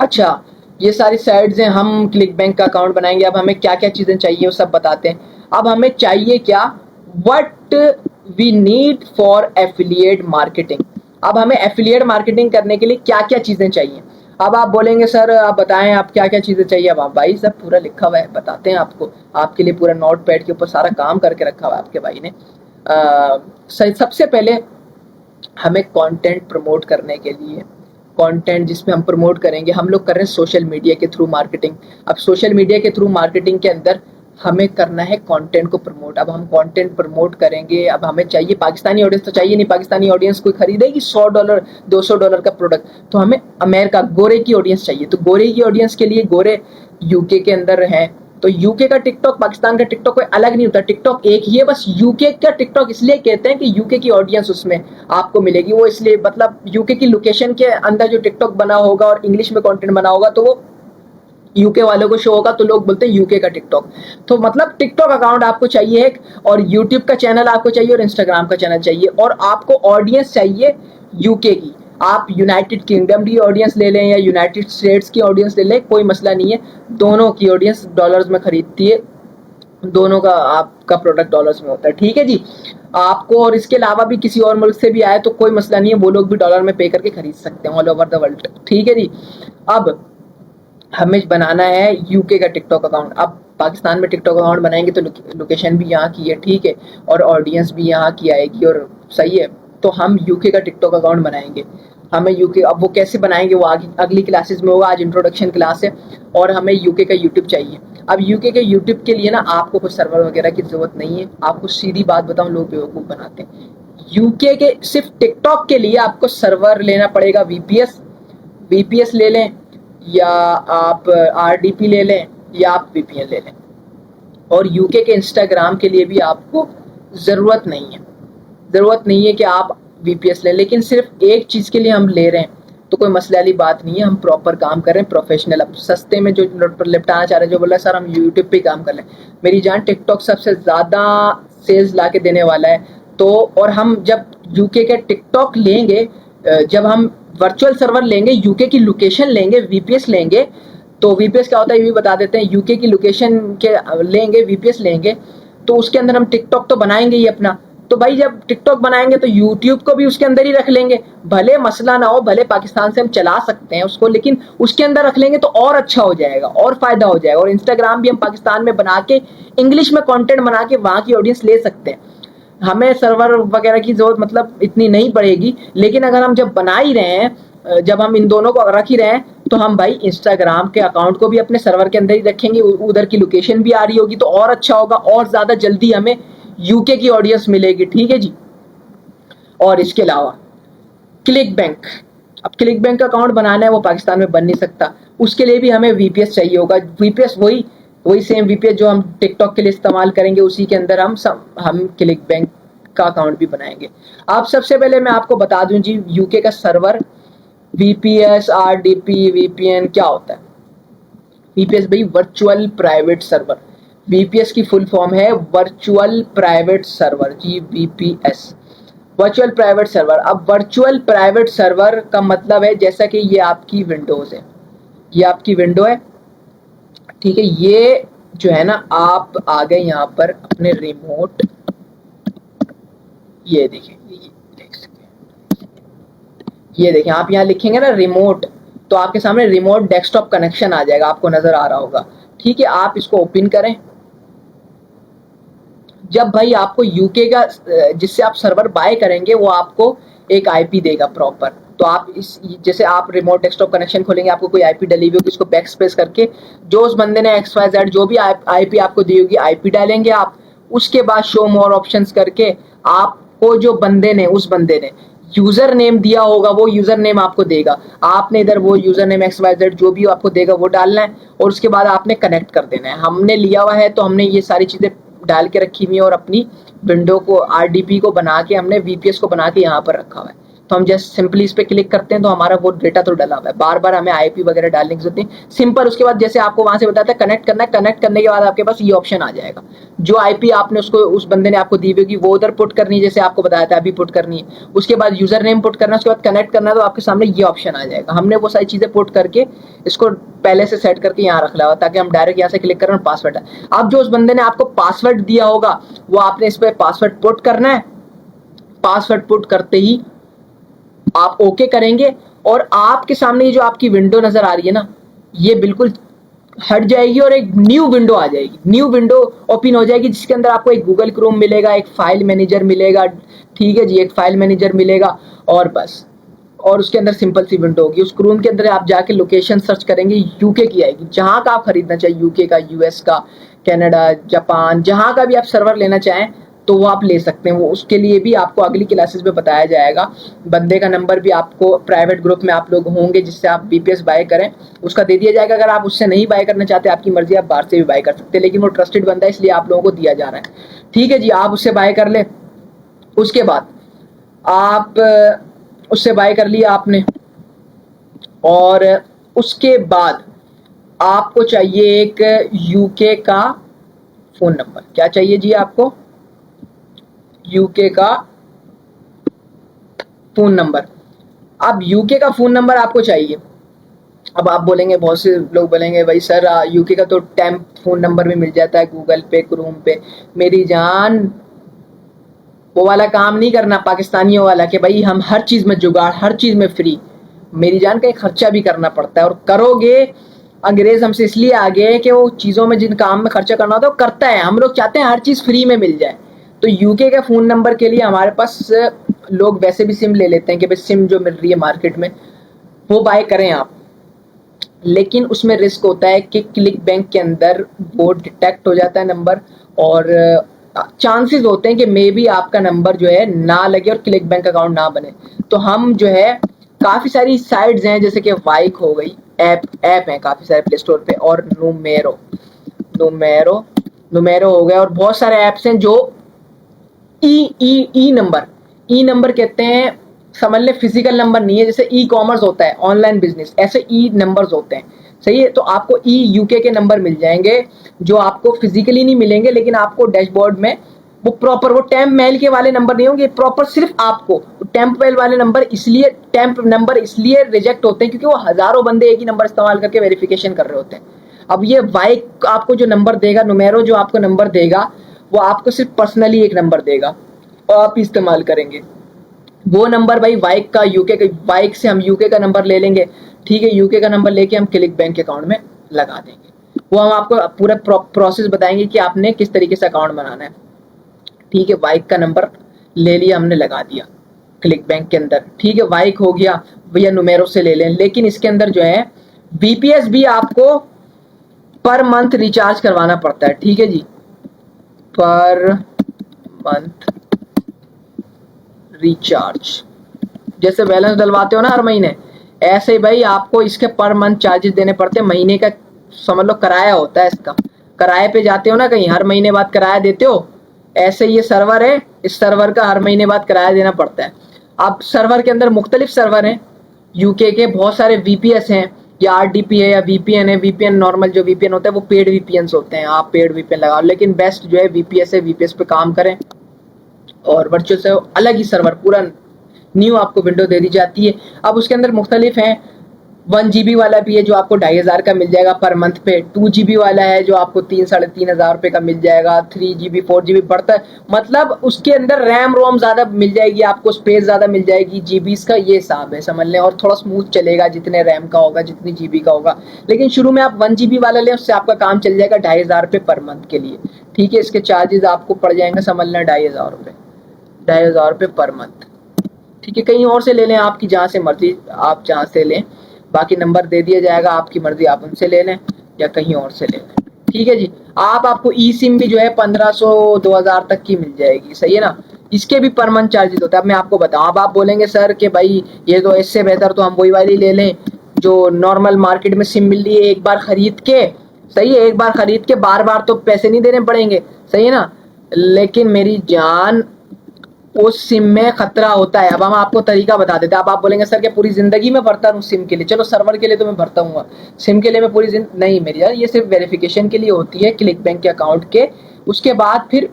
Speaker 1: अच्छा, ये सारी साइट्स हैं, हम क्लिक बैंक का अकाउंट बनाएंगे। अब हमें क्या क्या चीजें चाहिए वो सब बताते हैं। अब हमें चाहिए क्या, what we need for affiliate marketing. अब हमें एफिलिएट मार्केटिंग करने के लिए क्या क्या चीजें चाहिए। अब आप बोलेंगे सर आप बताएं आप क्या क्या चीजें चाहिए। अब आप भाई सब पूरा लिखा हुआ है, बताते हैं आपको, आपके लिए पूरा नोट पैड के ऊपर सारा काम करके रखा हुआ है आपके भाई ने। सबसे पहले हमें कंटेंट प्रमोट करने के लिए, कंटेंट जिसमें हम प्रमोट करेंगे, हम लोग कर रहे हैं सोशल मीडिया के थ्रू मार्केटिंग। अब सोशल मीडिया के थ्रू मार्केटिंग के अंदर हमें करना है कंटेंट को प्रमोट। अब हम कंटेंट प्रमोट करेंगे। अब हमें चाहिए पाकिस्तानी ऑडियंस, तो चाहिए नहीं, पाकिस्तानी ऑडियंस कोई खरीदेगी $100 $200 का प्रोडक्ट, तो हमें अमेरिका गोरे की ऑडियंस चाहिए। तो गोरे की ऑडियंस के लिए, गोरे यूके के अंदर हैं तो यूके का टिकटॉक पाकिस्तान का टिकटॉक कोई अलग नहीं होता, टिकटॉक एक ही है, बस यूके का टिकटॉक इसलिए कहते हैं कि यूके की ऑडियंस उसमें आपको मिलेगी, वो इसलिए मतलब यूके की लोकेशन के अंदर जो टिकटॉक बना होगा और इंग्लिश में कंटेंट बना होगा तो वो यूके वालों को शो होगा, तो लोग बोलते हैं यूके का टिकटॉक। तो मतलब टिकटॉक अकाउंट आपको चाहिए एक, और यूट्यूब का चैनल आपको चाहिए, और इंस्टाग्राम का चैनल चाहिए, और आपको ऑडियंस चाहिए यूके की। आप यूनाइटेड किंगडम की ऑडियंस ले लें या यूनाइटेड स्टेट्स की ऑडियंस ले लें, कोई मसला नहीं है, दोनों की ऑडियंस डॉलर्स में खरीदती है, दोनों का आपका प्रोडक्ट डॉलर्स में होता है, ठीक है जी। आपको और इसके अलावा भी किसी और मुल्क से भी आए तो कोई मसला नहीं है, वो लोग भी डॉलर में पे करके खरीद सकते हैं ऑल ओवर द वर्ल्ड, ठीक है जी। अब हमें बनाना है यूके का टिकटॉक अकाउंट। अब पाकिस्तान में टिकटॉक अकाउंट बनाएंगे तो लोकेशन भी यहाँ की है, ठीक है, और ऑडियंस भी यहाँ की आएगी, और सही है। तो हम यूके का टिकटॉक अकाउंट बनाएंगे। हमें यूके, अब वो कैसे बनाएंगे वो आगे अगली क्लासेस में होगा, आज इंट्रोडक्शन क्लास है। और हमें यूके का यूट्यूब चाहिए। अब यूके के यूट्यूब के लिए ना आपको कुछ सर्वर वगैरह की जरूरत नहीं है। आपको सीधी बात बताऊं, लोग बेवकूफ़ बनाते हैं। यूके के सिर्फ टिकटॉक के लिए आपको सर्वर लेना पड़ेगा, वीपीएस ले लें, या आप आरडीपी ले लें, या आप वीपीएन ले लें। और यूके के इंस्टाग्राम के लिए भी आपको ज़रूरत नहीं है कि आप वीपीएस लें, लेकिन सिर्फ एक चीज़ के लिए हम ले रहे हैं तो कोई मसले वाली बात नहीं है। हम प्रॉपर काम कर रहे हैं, प्रोफेशनल। अब सस्ते में जो लिपटाना चाह रहे हैं, जो बोल रहे हैं सर हम यूट्यूब पे काम कर लें, मेरी जान टिकटॉक सबसे ज़्यादा सेल्स ला के देने वाला है। तो और हम जब यूके के टिकटॉक लेंगे, जब हम वर्चुअल सर्वर लेंगे, यूके की लोकेशन लेंगे, वीपीएस लेंगे, तो वीपीएस क्या होता है ये भी बता देते हैं। यूके की लोकेशन के लेंगे, वीपीएस लेंगे, तो उसके अंदर हम टिकटॉक तो बनाएंगे ही अपना। तो भाई जब टिकटॉक बनाएंगे तो यूट्यूब को भी उसके अंदर ही रख लेंगे, भले मसला ना हो, भले पाकिस्तान से हम चला सकते हैं उसको, लेकिन उसके अंदर रख लेंगे तो और अच्छा हो जाएगा और फायदा हो जाएगा। और इंस्टाग्राम भी हम पाकिस्तान में बना के इंग्लिश में कंटेंट बना के वहाँ की ऑडियंस ले सकते हैं। हमें सर्वर वगैरह की जरूरत मतलब इतनी नहीं पड़ेगी, लेकिन अगर हम जब बना ही रहे हैं, जब हम इन दोनों को रख ही रहे हैं, तो हम भाई इंस्टाग्राम के अकाउंट को भी अपने सर्वर के अंदर ही रखेंगे, उधर की लोकेशन भी आ रही होगी तो और अच्छा होगा, और ज़्यादा जल्दी हमें यूके की ऑडियंस मिलेगी, ठीक है जी। और इसके अलावा क्लिक बैंक, अब क्लिक बैंक का अकाउंट बनाना है, वो पाकिस्तान में बन नहीं सकता, उसके लिए भी हमें वीपीएस चाहिए होगा। वीपीएस वही सेम वीपीएस जो हम टिकटॉक के लिए इस्तेमाल करेंगे, उसी के अंदर हम क्लिक बैंक का अकाउंट भी बनाएंगे। अब सबसे पहले मैं आपको बता दूं जी, यूके का सर्वर, वीपीएस, आरडीपी, वीपीएन क्या होता है। वीपीएस भाई वर्चुअल प्राइवेट सर्वर, वीपीएस की फुल फॉर्म है वर्चुअल प्राइवेट सर्वर जी, वीपीएस, वर्चुअल प्राइवेट सर्वर। अब वर्चुअल प्राइवेट सर्वर का मतलब है, जैसा कि ये आपकी विंडोज है, ये आपकी विंडो है, ठीक है। ये जो है ना, आप आ गए यहाँ पर अपने रिमोट, ये देखिए, ये देखें, आप यहाँ लिखेंगे ना रिमोट, तो आपके सामने रिमोट डेस्कटॉप कनेक्शन आ जाएगा, आपको नजर आ रहा होगा, ठीक है। आप इसको ओपन करें। जब भाई आपको यूके का जिससे आप सर्वर बाय करेंगे, वो आपको एक आईपी देगा प्रॉपर। तो आप इस, जैसे आप रिमोट डेस्कटॉप कनेक्शन खोलेंगे, आपको कोई आईपी डली हुई होगी, इसको बैक स्पेस करके जो उस बंदे ने XYZ जो भी आईपी आपको दी होगी, आईपी डालेंगे आप। उसके बाद शो मोर ऑप्शंस करके आपको जो बंदे ने, उस बंदे ने यूजर नेम दिया होगा, वो यूजर नेम आपको देगा। आपने इधर वो यूजर नेम XYZ जो भी आपको देगा वो डालना है, और उसके बाद आपने कनेक्ट कर देना है। हमने लिया हुआ है तो हमने ये सारी चीजें डाल के रखी हुई है, और अपनी विंडो को, आरडीपी को बना के, हमने वीपीएस को बना के यहाँ पर रखा हुआ है। तो हम जस्ट सिंपली इस पे क्लिक करते हैं तो हमारा वो डेटा तो डला हुआ है, बार बार हमें आईपी वगैरह डालने की जरूरत नहीं, सिंपल। उसके बाद जैसे आपको वहां से बताता है कनेक्ट करना है, कनेक्ट करने के बाद आपके पास ये ऑप्शन आ जाएगा, जो आईपी आपने उसको, उस बंदे ने आपको दी होगी, वो उधर पुट करनी है, जैसे आपको बताया था अभी पुट करनी है। उसके बाद यूजर नेम पुट करना है, उसके बाद कनेक्ट करना है, तो आपके सामने ये ऑप्शन आ जाएगा। हमने वो सारी चीजें पुट करके इसको पहले से सेट करके यहाँ रख लिया हुआ, ताकि हम डायरेक्ट यहाँ से क्लिक करें और पासवर्ड है। अब जो उस बंदे ने आपको पासवर्ड दिया होगा, वो आपने इस पर पासवर्ड पुट करना है। पासवर्ड पुट करते ही आप ओके करेंगे, और आपके सामने ये जो आपकी विंडो नजर आ रही है ना, ये बिल्कुल हट जाएगी और एक न्यू विंडो आ जाएगी, न्यू विंडो ओपन हो जाएगी, जिसके अंदर आपको एक गूगल क्रोम मिलेगा, एक फाइल मैनेजर मिलेगा, ठीक है जी, एक फाइल मैनेजर मिलेगा, और बस। और उसके अंदर सिंपल सी विंडो होगी। उस क्रोम के अंदर आप जाके लोकेशन सर्च करेंगे, यूके की आएगी, जहां का आप खरीदना चाहे, यूके का, यूएस का, कनाडा, जापान, जहां का भी आप सर्वर लेना चाहें, तो वो आप ले सकते हैं। वो उसके लिए भी आपको अगली क्लासेस में बताया जाएगा। बंदे का नंबर भी आपको प्राइवेट ग्रुप में आप लोग होंगे जिससे आप बीपीएस बाय करें, उसका दे दिया जाएगा। अगर आप उससे नहीं बाय करना चाहते, आपकी मर्जी, आप बाहर से भी बाय कर सकते हैं, लेकिन वो ट्रस्टेड बंदा है इसलिए आप लोगों को दिया जा रहा है। ठीक है जी, आप उससे बाय कर ले। उसके बाद आप उससे बाय कर लिया आपने, और उसके बाद आपको चाहिए एक यूके का फोन नंबर। क्या चाहिए जी आपको? यूके का फोन नंबर। अब यूके का फोन नंबर आपको चाहिए। अब आप बोलेंगे, बहुत से लोग बोलेंगे भाई सर यूके का तो टैम्प फोन नंबर भी मिल जाता है गूगल पे, क्रोम पे। मेरी जान, वो वाला काम नहीं करना पाकिस्तानियों वाला कि भाई हम हर चीज में जुगाड़, हर चीज में फ्री। मेरी जान का एक खर्चा भी करना पड़ता है, और करोगे। अंग्रेज हमसे इसलिए आगे है कि वो चीजों में, जिन काम में खर्चा करना होता है वो करता है। हम लोग चाहते हैं हर चीज फ्री में मिल जाए। तो यूके के फोन नंबर के लिए हमारे पास लोग वैसे भी सिम ले लेते हैं कि भाई सिम जो मिल रही है मार्केट में वो बाय करें आप। लेकिन उसमें रिस्क होता है कि क्लिक बैंक के अंदर वो डिटेक्ट हो जाता है नंबर, और चांसेस होते हैं कि मे बी आपका नंबर जो है ना लगे और क्लिक बैंक अकाउंट ना बने। तो हम जो है, काफ़ी सारी साइट्स हैं जैसे कि वाइक हो गई, ऐप हैं काफ़ी सारे प्ले स्टोर पे, और नुमेरो नुमेरो नुमेरो हो गया, और बहुत सारे ऐप्स हैं जो ई नंबर कहते हैं। समझ ले, फिजिकल नंबर नहीं है, जैसे ई कॉमर्स होता है, ऑनलाइन बिजनेस, ऐसे ई नंबर्स होते हैं। सही है, तो आपको ई यूके के नंबर मिल जाएंगे जो आपको फिजिकली नहीं मिलेंगे, लेकिन आपको डैशबोर्ड में वो प्रॉपर, वो टैम्प मेल के वाले नंबर नहीं होंगे, प्रॉपर सिर्फ आपको टैम्प मेल वाले नंबर। इसलिए टैम्प नंबर इसलिए रिजेक्ट होते हैं क्योंकि वो हजारों बंदे एक ही नंबर इस्तेमाल करके वेरिफिकेशन कर रहे होते हैं। अब ये वाइक आपको जो नंबर देगा, नुमेरो जो आपको नंबर देगा, वो आपको सिर्फ पर्सनली एक नंबर देगा और आप इस्तेमाल करेंगे वो नंबर। भाई वाइक का, यूके का, वाइक से हम यूके का नंबर ले लेंगे। ठीक है, यूके का नंबर लेके हम क्लिक बैंक अकाउंट में लगा देंगे। वो हम आपको पूरा प्रोसेस बताएंगे कि आपने किस तरीके से अकाउंट बनाना है। ठीक है, वाइक का नंबर ले लिया हमने, लगा दिया क्लिक बैंक के अंदर। ठीक है, वाइक हो गया, भैया नुमेरो से ले लें। लेकिन इसके अंदर जो है बीपीएस भी आपको पर मंथ रिचार्ज करवाना पड़ता है। ठीक है जी, पर मंथ रिचार्ज, जैसे बैलेंस डलवाते हो ना हर महीने, ऐसे ही भाई आपको इसके पर मंथ चार्जेस देने पड़ते हैं। महीने का समझ लो किराया होता है इसका। किराए पे जाते हो ना कहीं, हर महीने बाद किराया देते हो, ऐसे ये सर्वर है, इस सर्वर का हर महीने बाद किराया देना पड़ता है। अब सर्वर के अंदर मुख्तलिफ सर्वर हैं, यूके के बहुत सारे वीपीएस हैं, या आरडीपी है या वीपीएन है। वीपीएन नॉर्मल जो वीपीएन होता है वो पेड वीपीएन होते हैं, आप पेड वीपीएन लगाओ, लेकिन बेस्ट जो है वीपीएस है, वीपीएस पे काम करें। और वर्चुअल से अलग ही सर्वर, पूरा न्यू आपको विंडो दे दी जाती है। अब उसके अंदर मुख्तलिफ हैं, 1 GB वाला भी है जो आपको 2500 का मिल जाएगा पर मंथ पे। 2 GB वाला है जो आपको 3-3.5 का मिल जाएगा। 3 GB 4 GB बढ़ता है, मतलब उसके अंदर रैम रोम ज़्यादा मिल जाएगी आपको, स्पेस ज़्यादा मिल जाएगी, जीबीज का ये हिसाब है समझ लें। और थोड़ा स्मूथ चलेगा, जितने रैम का होगा, जितनी जीबी का होगा। लेकिन शुरू में आप 1 GB वाला लें, उससे आपका काम चल जाएगा 2500 पर मंथ के लिए। ठीक है, इसके चार्जेस आपको पड़ जाएंगे समझ लें 2500 पर मंथ। ठीक है, कहीं और से ले लें, आपकी जहाँ से मर्जी, आप जहाँ से लें, बाकी नंबर दे दिया जाएगा, आपकी मर्जी, आप उनसे ले लें या कहीं और से ले लें। ठीक है जी, आपको ई सिम भी जो है 1500-2000 तक की मिल जाएगी। सही है ना, इसके भी पर मंथ चार्जेस होता है। अब मैं आपको बताऊं, अब आप बोलेंगे सर कि भाई ये तो इससे बेहतर तो हम वही वाली ले लें जो नॉर्मल मार्केट में सिम मिल रही है, एक बार खरीद के। सही है, एक बार खरीद के बार बार तो पैसे नहीं देने पड़ेंगे। सही है ना, लेकिन मेरी जान, उस सिम में खतरा होता है। अब हम आपको तरीका बता देते हैं। अब आप बोलेंगे सर क्या पूरी जिंदगी में भरता रहूं सिम के लिए? चलो सर्वर के लिए तो मैं भरता हूँ, सिम के लिए मैं पूरी नहीं मेरी यार, ये सिर्फ वेरिफिकेशन के लिए होती है क्लिक बैंक के अकाउंट के। उसके बाद फिर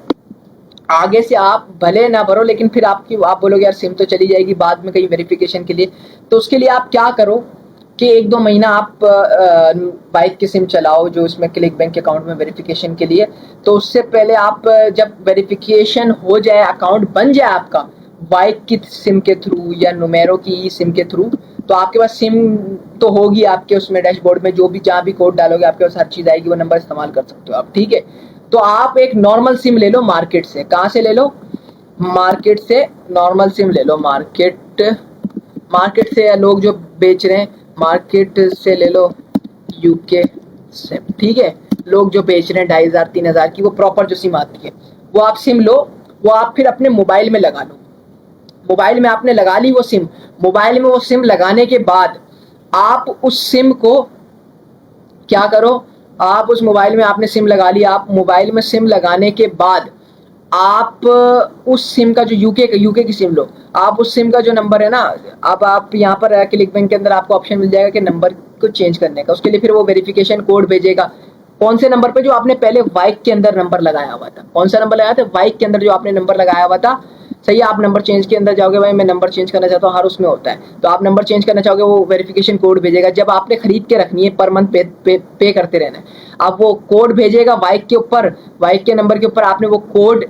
Speaker 1: आगे से आप भले ना भरो, लेकिन फिर आप बोलोगे यार सिम तो चली जाएगी बाद में कहीं वेरिफिकेशन के लिए। तो उसके लिए आप क्या करो कि 1-2 महीना आप बाइक की सिम चलाओ जो इसमें क्लिक बैंक अकाउंट में वेरिफिकेशन के लिए। तो उससे पहले आप जब वेरिफिकेशन हो जाए, अकाउंट बन जाए आपका बाइक की सिम के थ्रू या नुमेरो की सिम के थ्रू, तो आपके पास सिम तो होगी आपके उसमें डैशबोर्ड में, जो भी जहाँ भी कोड डालोगे आपके पास हर चीज़ आएगी, वो नंबर इस्तेमाल कर सकते हो आप। ठीक है, तो आप एक नॉर्मल सिम ले लो मार्केट से। कहाँ से ले लो? मार्केट से नॉर्मल सिम ले लो। मार्केट से लोग जो बेच रहे हैं, मार्केट से ले लो यूके सिम। ठीक है, लोग जो बेच रहे हैं 2500-3000 की, वो प्रॉपर जो सिम आती है वो आप सिम लो। वो आप फिर अपने मोबाइल में लगा लो। मोबाइल में आपने लगा ली वो सिम, मोबाइल में वो सिम लगाने के बाद आप उस सिम को क्या करो, आप उस मोबाइल में आपने सिम लगा ली, आप मोबाइल में सिम लगाने के बाद आप उस सिम का जो यूके की सिम लो, आप उस सिम का जो नंबर है ना, अब आप यहाँ पर क्लिक बैंक के अंदर आपको ऑप्शन मिल जाएगा कि नंबर को चेंज करने का। उसके लिए फिर वो वेरिफिकेशन कोड भेजेगा। कौन से नंबर पे? जो आपने पहले वाइक के अंदर नंबर लगाया हुआ था। कौन सा नंबर लगाया था? वाइक के अंदर जो आपने नंबर लगाया हुआ था। सही है, आप नंबर चेंज के अंदर जाओगे, भाई मैं नंबर चेंज करना चाहता हूँ, हर उसमें होता है, तो आप नंबर चेंज करना चाहोगे, वो वेरिफिकेशन कोड भेजेगा। जब आपने खरीद के रखनी है, पर मंथ पे करते रहना है, आप वो कोड भेजेगा वाइक के ऊपर, वाइक के नंबर के ऊपर आपने वो कोड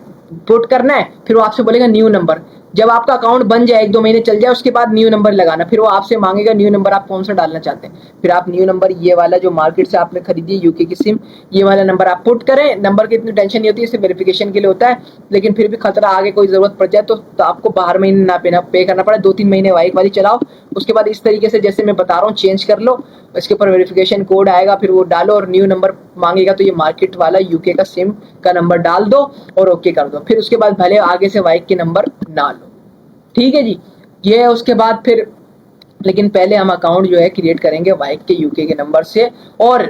Speaker 1: पुट करना है। फिर वो आपसे बोलेगा न्यू नंबर। जब आपका अकाउंट बन जाए, 1-2 महीने चल जाए, उसके बाद न्यू नंबर लगाना। फिर वो आपसे मांगेगा न्यू नंबर आप कौन सा डालना चाहते हैं। फिर आप न्यू नंबर ये वाला जो मार्केट से आपने खरीदी है यूके की सिम, ये वाला नंबर आप पुट करें। नंबर की इतनी टेंशन नहीं होती, इसे वेरिफिकेशन के लिए होता है, लेकिन फिर भी खतरा, आगे कोई जरूरत पड़ जाए तो आपको बाहर महीने ना पे करना पड़े। 2-3 महीने वाइक वाली चलाओ, उसके बाद इस तरीके से जैसे मैं बता रहा हूँ चेंज कर लो। इसके ऊपर वेरिफिकेशन कोड आएगा, फिर वो डालो और न्यू नंबर मांगेगा तो ये मार्केट वाला यूके का सिम का नंबर डाल दो और ओके कर दो। फिर उसके बाद भले आगे से वाइक के नंबर ना लो। ठीक है जी, ये है। उसके बाद फिर, लेकिन पहले हम अकाउंट जो है क्रिएट करेंगे वाइक के यूके के नंबर से। और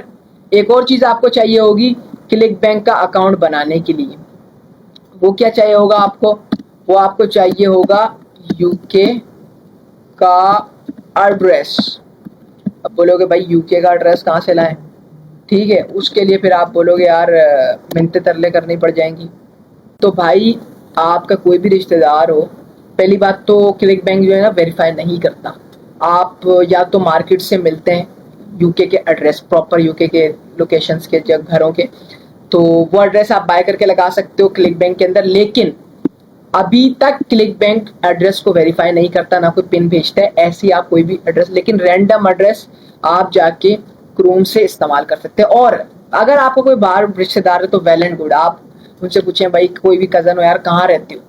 Speaker 1: एक और चीज आपको चाहिए होगी क्लिक बैंक का अकाउंट बनाने के लिए। वो क्या चाहिए होगा आपको? वो आपको चाहिए होगा यूके का एड्रेस। अब बोलोगे भाई यूके का एड्रेस कहाँ से लाएं? ठीक है, उसके लिए फिर आप बोलोगे यार मिन्नतें तरले करनी पड़ जाएंगी। तो भाई आपका कोई भी रिश्तेदार हो, पहली बात तो क्लिक बैंक जो है ना वेरीफाई नहीं करता। आप या तो मार्केट से मिलते हैं यूके के एड्रेस, प्रॉपर यूके के लोकेशंस के, जब घरों के, तो वो एड्रेस आप बाय करके लगा सकते हो क्लिक बैंक के अंदर। लेकिन अभी तक क्लिक बैंक एड्रेस को वेरीफाई नहीं करता, ना कोई पिन भेजता है ऐसी आप कोई भी एड्रेस। लेकिन रैंडम एड्रेस आप जाके क्रोम से इस्तेमाल कर सकते हैं। और अगर आपको कोई बाहर रिश्तेदार है तो वेल एंड गुड, आप उनसे पूछें भाई कोई भी कजन हो यार कहाँ रहती हो,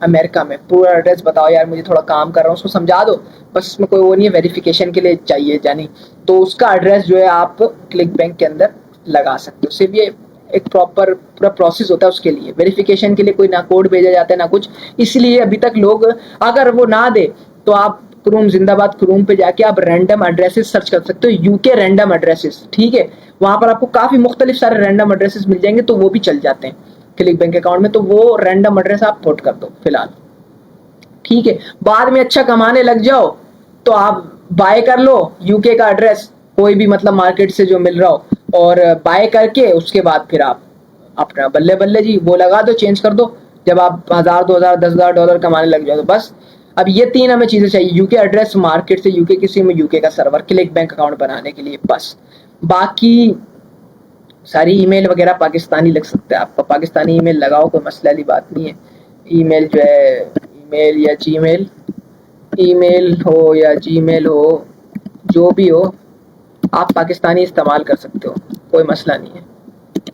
Speaker 1: अमेरिका में, पूरा एड्रेस बताओ यार, मुझे थोड़ा काम कर रहा हूँ, उसको समझा दो। बस इसमें कोई वो नहीं है, वेरिफिकेशन के लिए चाहिए जानी, तो उसका एड्रेस जो है आप क्लिक बैंक के अंदर लगा सकते हो। सिर्फ ये एक प्रॉपर पूरा प्रोसेस होता है उसके लिए, वेरिफिकेशन के लिए कोई ना कोड भेजा जाता है ना कुछ। इसलिए अभी तक लोग, अगर वो ना दे तो आप क्रोम, जिंदाबाद क्रोम पे जाके आप रैंडम एड्रेसेस सर्च कर सकते हो, यूके रैंडम एड्रेसेस। ठीक है, वहां पर आपको काफी मुख्तलिफ सारे रैंडम एड्रेसेस मिल जाएंगे, तो वो भी चल जाते हैं क्लिक बैंक अकाउंट में। तो वो रैंडम एड्रेस आप पुट कर दो फिलहाल। ठीक है, बाद में अच्छा कमाने लग जाओ तो आप बाय कर लो यूके का एड्रेस, कोई भी मतलब मार्केट से जो मिल रहा हो, और बाय करके उसके बाद फिर आप अपना बल्ले बल्ले जी वो लगा दो, चेंज कर दो। जब आप 1000, 2000, 10,000 डॉलर कमाने लग जाओ तो बस। अब ये 3 हमें चीजें चाहिए, यूके एड्रेस, मार्केट से यूके की सिम, यूके का सर्वर, क्लिक बैंक अकाउंट बनाने के लिए बस। बाकी सारी ईमेल वगैरह पाकिस्तानी लग सकता है आपका, पाकिस्तानी ईमेल लगाओ, कोई मसले वाली बात नहीं है। ईमेल जो है, ईमेल या जीमेल, ईमेल हो या जीमेल हो, जो भी हो आप पाकिस्तानी इस्तेमाल कर सकते हो, कोई मसला नहीं है।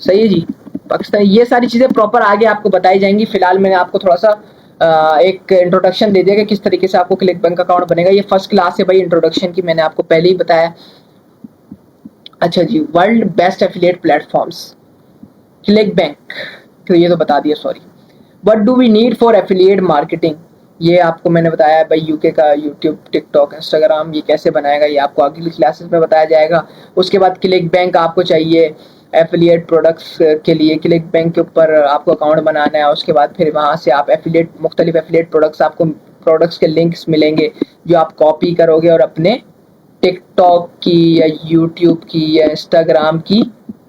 Speaker 1: सही है जी, पाकिस्तानी। ये सारी चीज़ें प्रॉपर आगे आपको बताई जाएंगी। फिलहाल मैंने आपको थोड़ा सा एक इंट्रोडक्शन दे दिया कि किस तरीके से आपको क्लिक बैंक अकाउंट बनेगा। ये फर्स्ट क्लास है भाई इंट्रोडक्शन की, मैंने आपको पहले ही बताया। अच्छा जी, world best affiliate platforms, ClickBank, तो ये तो बता दिया, sorry. What do we need for affiliate marketing, ये आपको मैंने बताया भाई। यूके का यूट्यूब, टिकटॉक, इंस्टाग्राम ये कैसे बनाएगा, ये आपको अगली क्लासेस में बताया जाएगा। उसके बाद क्लिक बैंक आपको चाहिए एफिलिएट प्रोडक्ट्स के लिए, क्लिक बैंक के ऊपर आपको अकाउंट बनाना है। उसके बाद फिर वहाँ से आप एफिलिएट, मुख्तलिफ एफिलिएट प्रोडक्ट्स, आपको प्रोडक्ट्स के लिंक्स मिलेंगे जो आप कॉपी करोगे और अपने टिकटॉक की या यूट्यूब की या इंस्टाग्राम की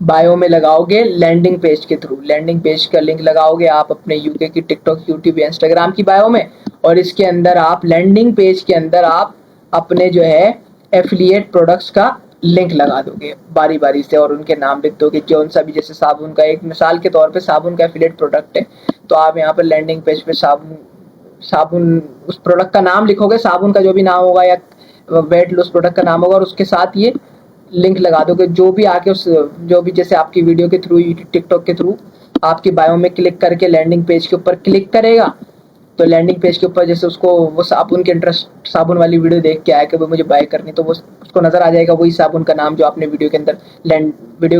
Speaker 1: बायो में लगाओगे लैंडिंग पेज के थ्रू। लैंडिंग पेज का लिंक लगाओगे आप अपने यूके की टिकटॉक, यूट्यूब या इंस्टाग्राम की बायो में, और इसके अंदर आप लैंडिंग पेज के अंदर आप अपने जो है एफिलिएट प्रोडक्ट्स का लिंक लगा दोगे बारी बारी से, और उनके नाम लिख दोगे। कौन सा भी, जैसे साबुन का, एक मिसाल के तौर पे साबुन का एफिलिएट प्रोडक्ट है, तो आप यहाँ पर लैंडिंग पेज पे साबुन उस प्रोडक्ट का नाम लिखोगे, साबुन का जो भी नाम होगा या वेट लॉस प्रोडक्ट का नाम होगा, और उसके साथ ये लिंक लगा दोगे। जो भी आके उस, जो भी जैसे आपकी वीडियो के थ्रू, टिकटॉक के थ्रू आपकी बायो में क्लिक करके लैंडिंग पेज के ऊपर क्लिक करेगा, तो लैंडिंग पेज के ऊपर जैसे उसको वो साबुन के इंटरेस्ट साबुन वाली वीडियो देख के आया कि वो मुझे बाय करनी, तो वो उसको नज़र आ जाएगा वही साबुन का नाम जो आपने वीडियो के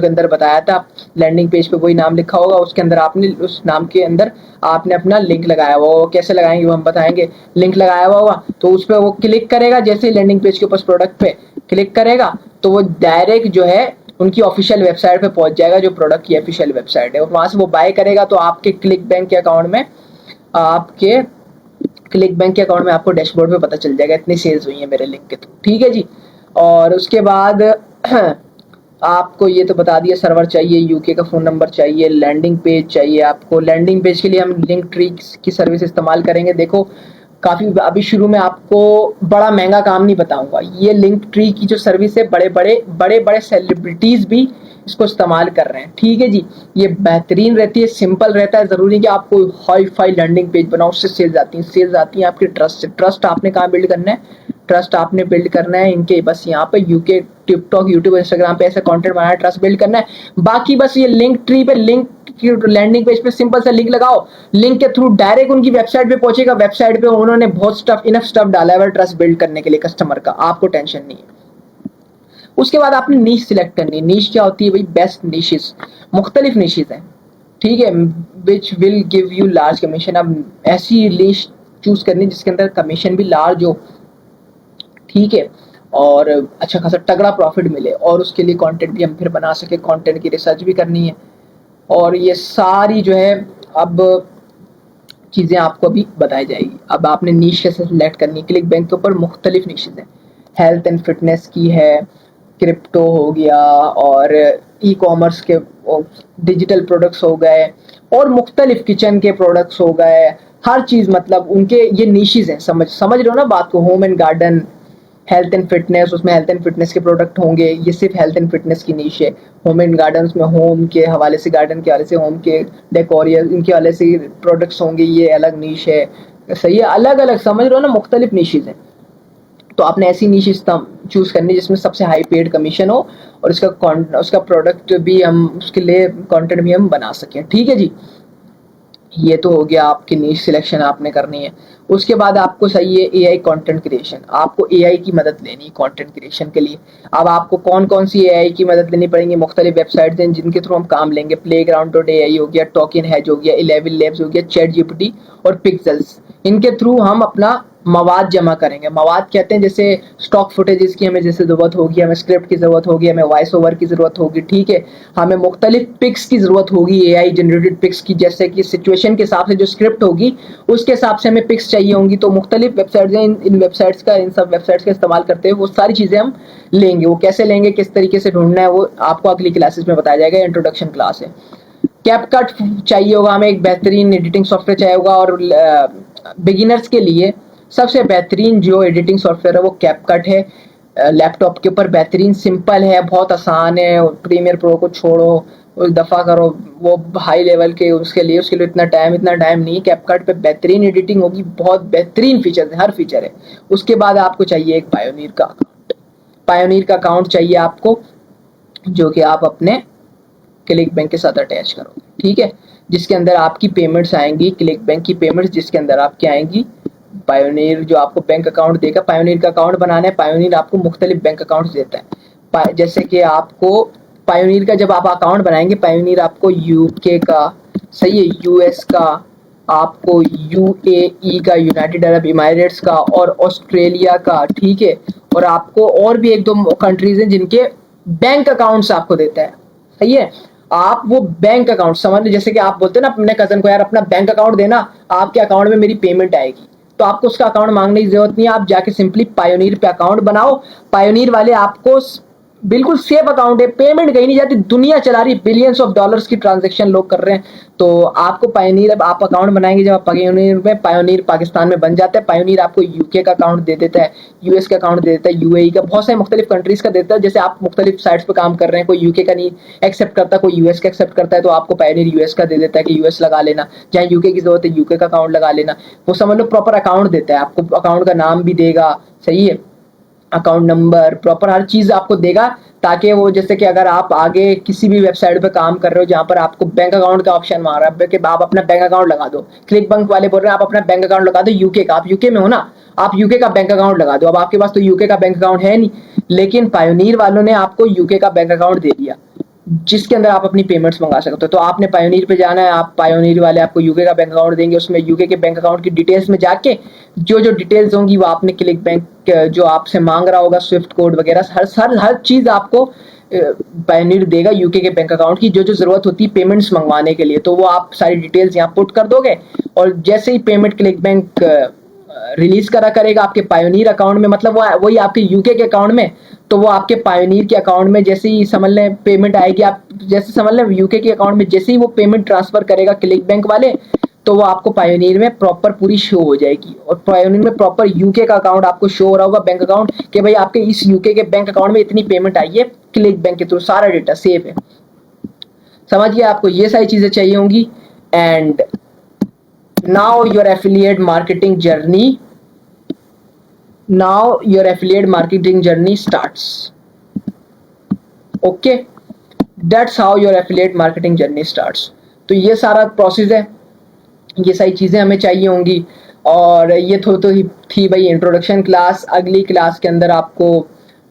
Speaker 1: अंदर बताया था। लैंडिंग पेज पे वही नाम लिखा होगा, उसके अंदर आपने उस नाम के अंदर आपने अपना लिंक लगाया हुआ होगा। कैसे लगाएंगे वो हम बताएंगे। लिंक लगाया हुआ होगा तो उस पर वो क्लिक करेगा, जैसे ही लैंडिंग पेज के ऊपर प्रोडक्ट पे क्लिक करेगा तो वो डायरेक्ट जो है उनकी ऑफिशियल वेबसाइट पे पहुंच जाएगा, जो प्रोडक्ट की ऑफिशियल वेबसाइट है, और वहां से वो बाय करेगा। तो आपके क्लिक बैंक के अकाउंट में आपको डैशबोर्ड पे पता चल जाएगा इतनी सेल्स हुई है मेरे लिंक के थ्रू। ठीक है जी। और उसके बाद आपको ये तो बता दिया, सर्वर चाहिए, यूके का फ़ोन नंबर चाहिए, लैंडिंग पेज चाहिए आपको। लैंडिंग पेज के लिए हम लिंक ट्री की सर्विस इस्तेमाल करेंगे। देखो काफ़ी अभी शुरू में आपको बड़ा महंगा काम नहीं बताऊंगा। ये लिंक ट्री की जो सर्विस है बड़े बड़े सेलिब्रिटीज़ भी इसको इस्तेमाल कर रहे हैं। ठीक है जी। ये बेहतरीन रहती है, सिंपल रहता है। ज़रूरी नहीं कि आपको हाई फाई लैंडिंग पेज बनाओ, उससे सेल्स आती हैं आपके ट्रस्ट से। ट्रस्ट आपने कहाँ बिल्ड करना है? ट्रस्ट आपने बिल्ड करना है इनके बस यहाँ पे यूके टिकटॉक यूट्यूब इंस्टाग्राम पे ऐसा कंटेंट बनाना है, ट्रस्ट बिल्ड करना है। बाकी बस ये लिंक ट्री पे लिंक लैंडिंग पेज पे सिंपल सा लिंक लगाओ, लिंक के थ्रू डायरेक्ट उनकी वेबसाइट पे पहुंचेगा। वेबसाइट पे उन्होंने बहुत इनफ स्टफ डाला है ट्रस्ट बिल्ड करने के लिए कस्टमर का, आपको टेंशन नहीं है। उसके बाद आपने नीश सिलेक्ट करनी है। नीश क्या होती है भाई? बेस्ट निशेस, मुख्तलिफ निशेस हैं। ठीक है, which will give you large commission. अब ऐसी निश चूज करनी जिसके अंदर कमीशन भी लार्ज हो, ठीक है, और अच्छा खासा तगड़ा प्रॉफिट मिले, और उसके लिए कंटेंट भी हम फिर बना सके, कंटेंट की रिसर्च भी करनी है। और ये सारी जो है अब चीज़ें आपको अभी बताई जाएगी। अब आपने नीश कैसे सिलेक्ट करनी है। क्लिक बैंक के ऊपर मुख्तलिफ नीशेज हैं, हेल्थ एंड फिटनेस की है, क्रिप्टो हो गया, और ई कॉमर्स के डिजिटल प्रोडक्ट्स हो गए, और मुख्तलिफ किचन के प्रोडक्ट्स हो गए। हर चीज़ मतलब उनके ये नीशेज हैं। समझ रहे हो ना बात को? Home and garden, health and fitness, उसमें हेल्थ एंड फिटनेस के प्रोडक्ट होंगे। ये सिर्फ हेल्थ एंड फिटनेस की नीश है। होम एंड गार्डन में होम के हवाले से, गार्डन के हवाले से, होम के डेकोरियर इनके हवाले से प्रोडक्ट्स होंगे, ये अलग नीश है। सही है, अलग अलग, समझ रहे हो ना, मुख्तलिफ नीशेज हैं। तो आपने ऐसी नीश चूज करनी जिसमें सबसे हाई पेड कमीशन हो, और उसका प्रोडक्ट भी हम उसके लिए कंटेंट भी हम बना सकें। ठीक है जी। ये तो हो गया आपकी नीश सिलेक्शन आपने करनी है। उसके बाद आपको सही है एआई कंटेंट क्रिएशन। आपको एआई की मदद लेनी है कंटेंट क्रिएशन के लिए। अब आपको कौन कौन सी एआई की मदद लेनी पड़ेगी? मुख्तलिफ वेबसाइट्स हैं जिनके थ्रू हम काम लेंगे। Playground.ai हो गया, टॉकिन हैज हो गया, 11 Labs हो गया, चैट जीपीटी और पिक्सेल्स। इनके थ्रू हम अपना मवाद जमा करेंगे। मवाद कहते हैं जैसे स्टॉक फुटेजेस की हमें जैसे ज़रूरत होगी, हमें स्क्रिप्ट की ज़रूरत होगी, हमें वॉइस ओवर की ज़रूरत होगी। ठीक है, हमें मुख्तलिफ पिक्स की ज़रूरत होगी, एआई जनरेटेड पिक्स की, जैसे कि सिचुएशन के हिसाब से जो स्क्रिप्ट होगी उसके हिसाब से हमें पिक्स चाहिए होंगी। तो मुख्तलिफ वेबसाइट्स हैं, इन सब वेबसाइट्स का इस्तेमाल करते हुए वो सारी चीज़ें हम लेंगे। वो कैसे लेंगे, किस तरीके से ढूंढना है, वो आपको अगली क्लासेस में बताया जाएगा। इंट्रोडक्शन क्लास है। कैपकट चाहिए होगा हमें, एक बेहतरीन एडिटिंग सॉफ्टवेयर चाहिए होगा। और बिगिनर्स के लिए सबसे बेहतरीन जो एडिटिंग सॉफ्टवेयर है वो कैपकट है। लैपटॉप के ऊपर बेहतरीन, सिंपल है, बहुत आसान है। प्रीमियर प्रो को छोड़ो, उस दफ़ा करो वो हाई लेवल के, उसके लिए इतना टाइम नहीं है। कैपकट पे बेहतरीन एडिटिंग होगी, बहुत बेहतरीन फीचर है, हर फीचर है। उसके बाद आपको चाहिए एक पायोनीर का अकाउंट। पायोनीर का अकाउंट चाहिए आपको, जो कि आप अपने क्लिक बैंक के साथ अटैच करोगे। ठीक है, जिसके अंदर आपकी पेमेंट्स आएंगी, क्लिक बैंक की पेमेंट्स जिसके अंदर आपकी आएंगी। पायोनीर जो आपको बैंक अकाउंट देगा, पायोनीर का अकाउंट बनाना है। पायोनीर आपको मुख्तलिफ बैंक अकाउंट्स देता है। जैसे कि आपको पायोनीर का जब आप अकाउंट बनाएंगे, पायोनीर आपको यूके का, सही है, यूएस का, आपको यूएई का, यूनाइटेड अरब इमारेट्स का, और ऑस्ट्रेलिया का, ठीक है, और आपको और भी एक दो कंट्रीज हैं जिनके बैंक अकाउंट्स आपको देता है। सही है, आप वो बैंक अकाउंट समझ लो, जैसे कि आप बोलते हैं ना अपने कजन को, यार अपना बैंक अकाउंट देना, आपके अकाउंट में मेरी पेमेंट आएगी, तो आपको उसका अकाउंट मांगने की जरूरत नहीं है। आप जाके सिंपली पायोनीर पे अकाउंट बनाओ। पायोनीर वाले आपको बिल्कुल सेफ अकाउंट है, पेमेंट कहीं नहीं जाती, दुनिया चला रही, बिलियंस ऑफ डॉलर्स की ट्रांजैक्शन लोग कर रहे हैं। तो आपको पायोनीर, अब आप अकाउंट बनाएंगे जब आप पायोनीर में, पायोनीर पाकिस्तान में बन जाता है। पायोनीर आपको यूके का अकाउंट दे देता है, यूएस का अकाउंट दे देता है, यूएई का, बहुत सारे मुख्तलिफ कंट्रीज का देता है। जैसे आप मुख्तलिफ साइट्स पर काम कर रहे हैं, कोई यूके का नहीं एक्सेप्ट करता, कोई यूएस का एक्सेप्ट करता है, तो आपको पायोनीर यूएस का दे देता है कि यूएस लगा लेना। जहाँ यूके की जरूरत है यूके का अकाउंट लगा लेना। वो समझ लो प्रॉपर अकाउंट देता है आपको, अकाउंट का नाम भी देगा। सही है, अकाउंट नंबर, प्रॉपर हर चीज़ आपको देगा, ताकि वो जैसे कि अगर आप आगे किसी भी वेबसाइट पे काम कर रहे हो जहाँ पर आपको बैंक अकाउंट का ऑप्शन मांग रहा है कि आप अपना बैंक अकाउंट लगा दो, क्लिक बैंक वाले बोल रहे हैं आप अपना बैंक अकाउंट लगा दो यूके का, आप यूके में हो ना, आप यूके का बैंक अकाउंट लगा दो। अब आपके पास तो यूके का बैंक अकाउंट है नहीं, लेकिन पायोनीर वालों ने आपको यूके का बैंक अकाउंट दे दिया जिसके अंदर आप अपनी पेमेंट्स मंगा सकते हो। तो आपने पायोनीर पे जाना है, आप पायोनीर वाले आपको यूके का बैंक अकाउंट देंगे, उसमें यूके के बैंक अकाउंट की डिटेल्स में जाके जो जो डिटेल्स होंगी वो आपने क्लिक बैंक जो आपसे मांग रहा होगा, स्विफ्ट कोड वगैरह, हर चीज़ आपको पायोनीर देगा यूके के बैंक अकाउंट की, जो जो ज़रूरत होती है पेमेंट्स मंगवाने के लिए। तो वो आप सारी डिटेल्स यहाँ पुट कर दोगे और जैसे ही पेमेंट क्लिक बैंक रिलीज करेगा आपके पायोनीर अकाउंट में, मतलब वो वही आपके यूके के अकाउंट में, तो वो आपके पायोनीर के अकाउंट में जैसे ही समझ लें पेमेंट आएगी, आप जैसे समझ लें यूके के अकाउंट में जैसे ही वो पेमेंट ट्रांसफर करेगा क्लिक बैंक वाले, तो वो आपको पायोनीर में प्रॉपर पूरी शो हो जाएगी और पायोनीर में प्रॉपर यूके का अकाउंट आपको शो हो रहा होगा, बैंक अकाउंट, कि भाई आपके इस यूके के बैंक अकाउंट में इतनी पेमेंट आई है क्लिक बैंक के थ्रू, सारा डेटा सेफ है। समझिए, आपको ये सारी चीजें चाहिए होंगी। And now your affiliate marketing journey starts. Okay, that's how your affiliate marketing journey starts. तो ये सारा प्रोसेस है, ये सारी चीज़ें हमें चाहिए होंगी। और ये तो थी भाई इंट्रोडक्शन क्लास। अगली क्लास के अंदर आपको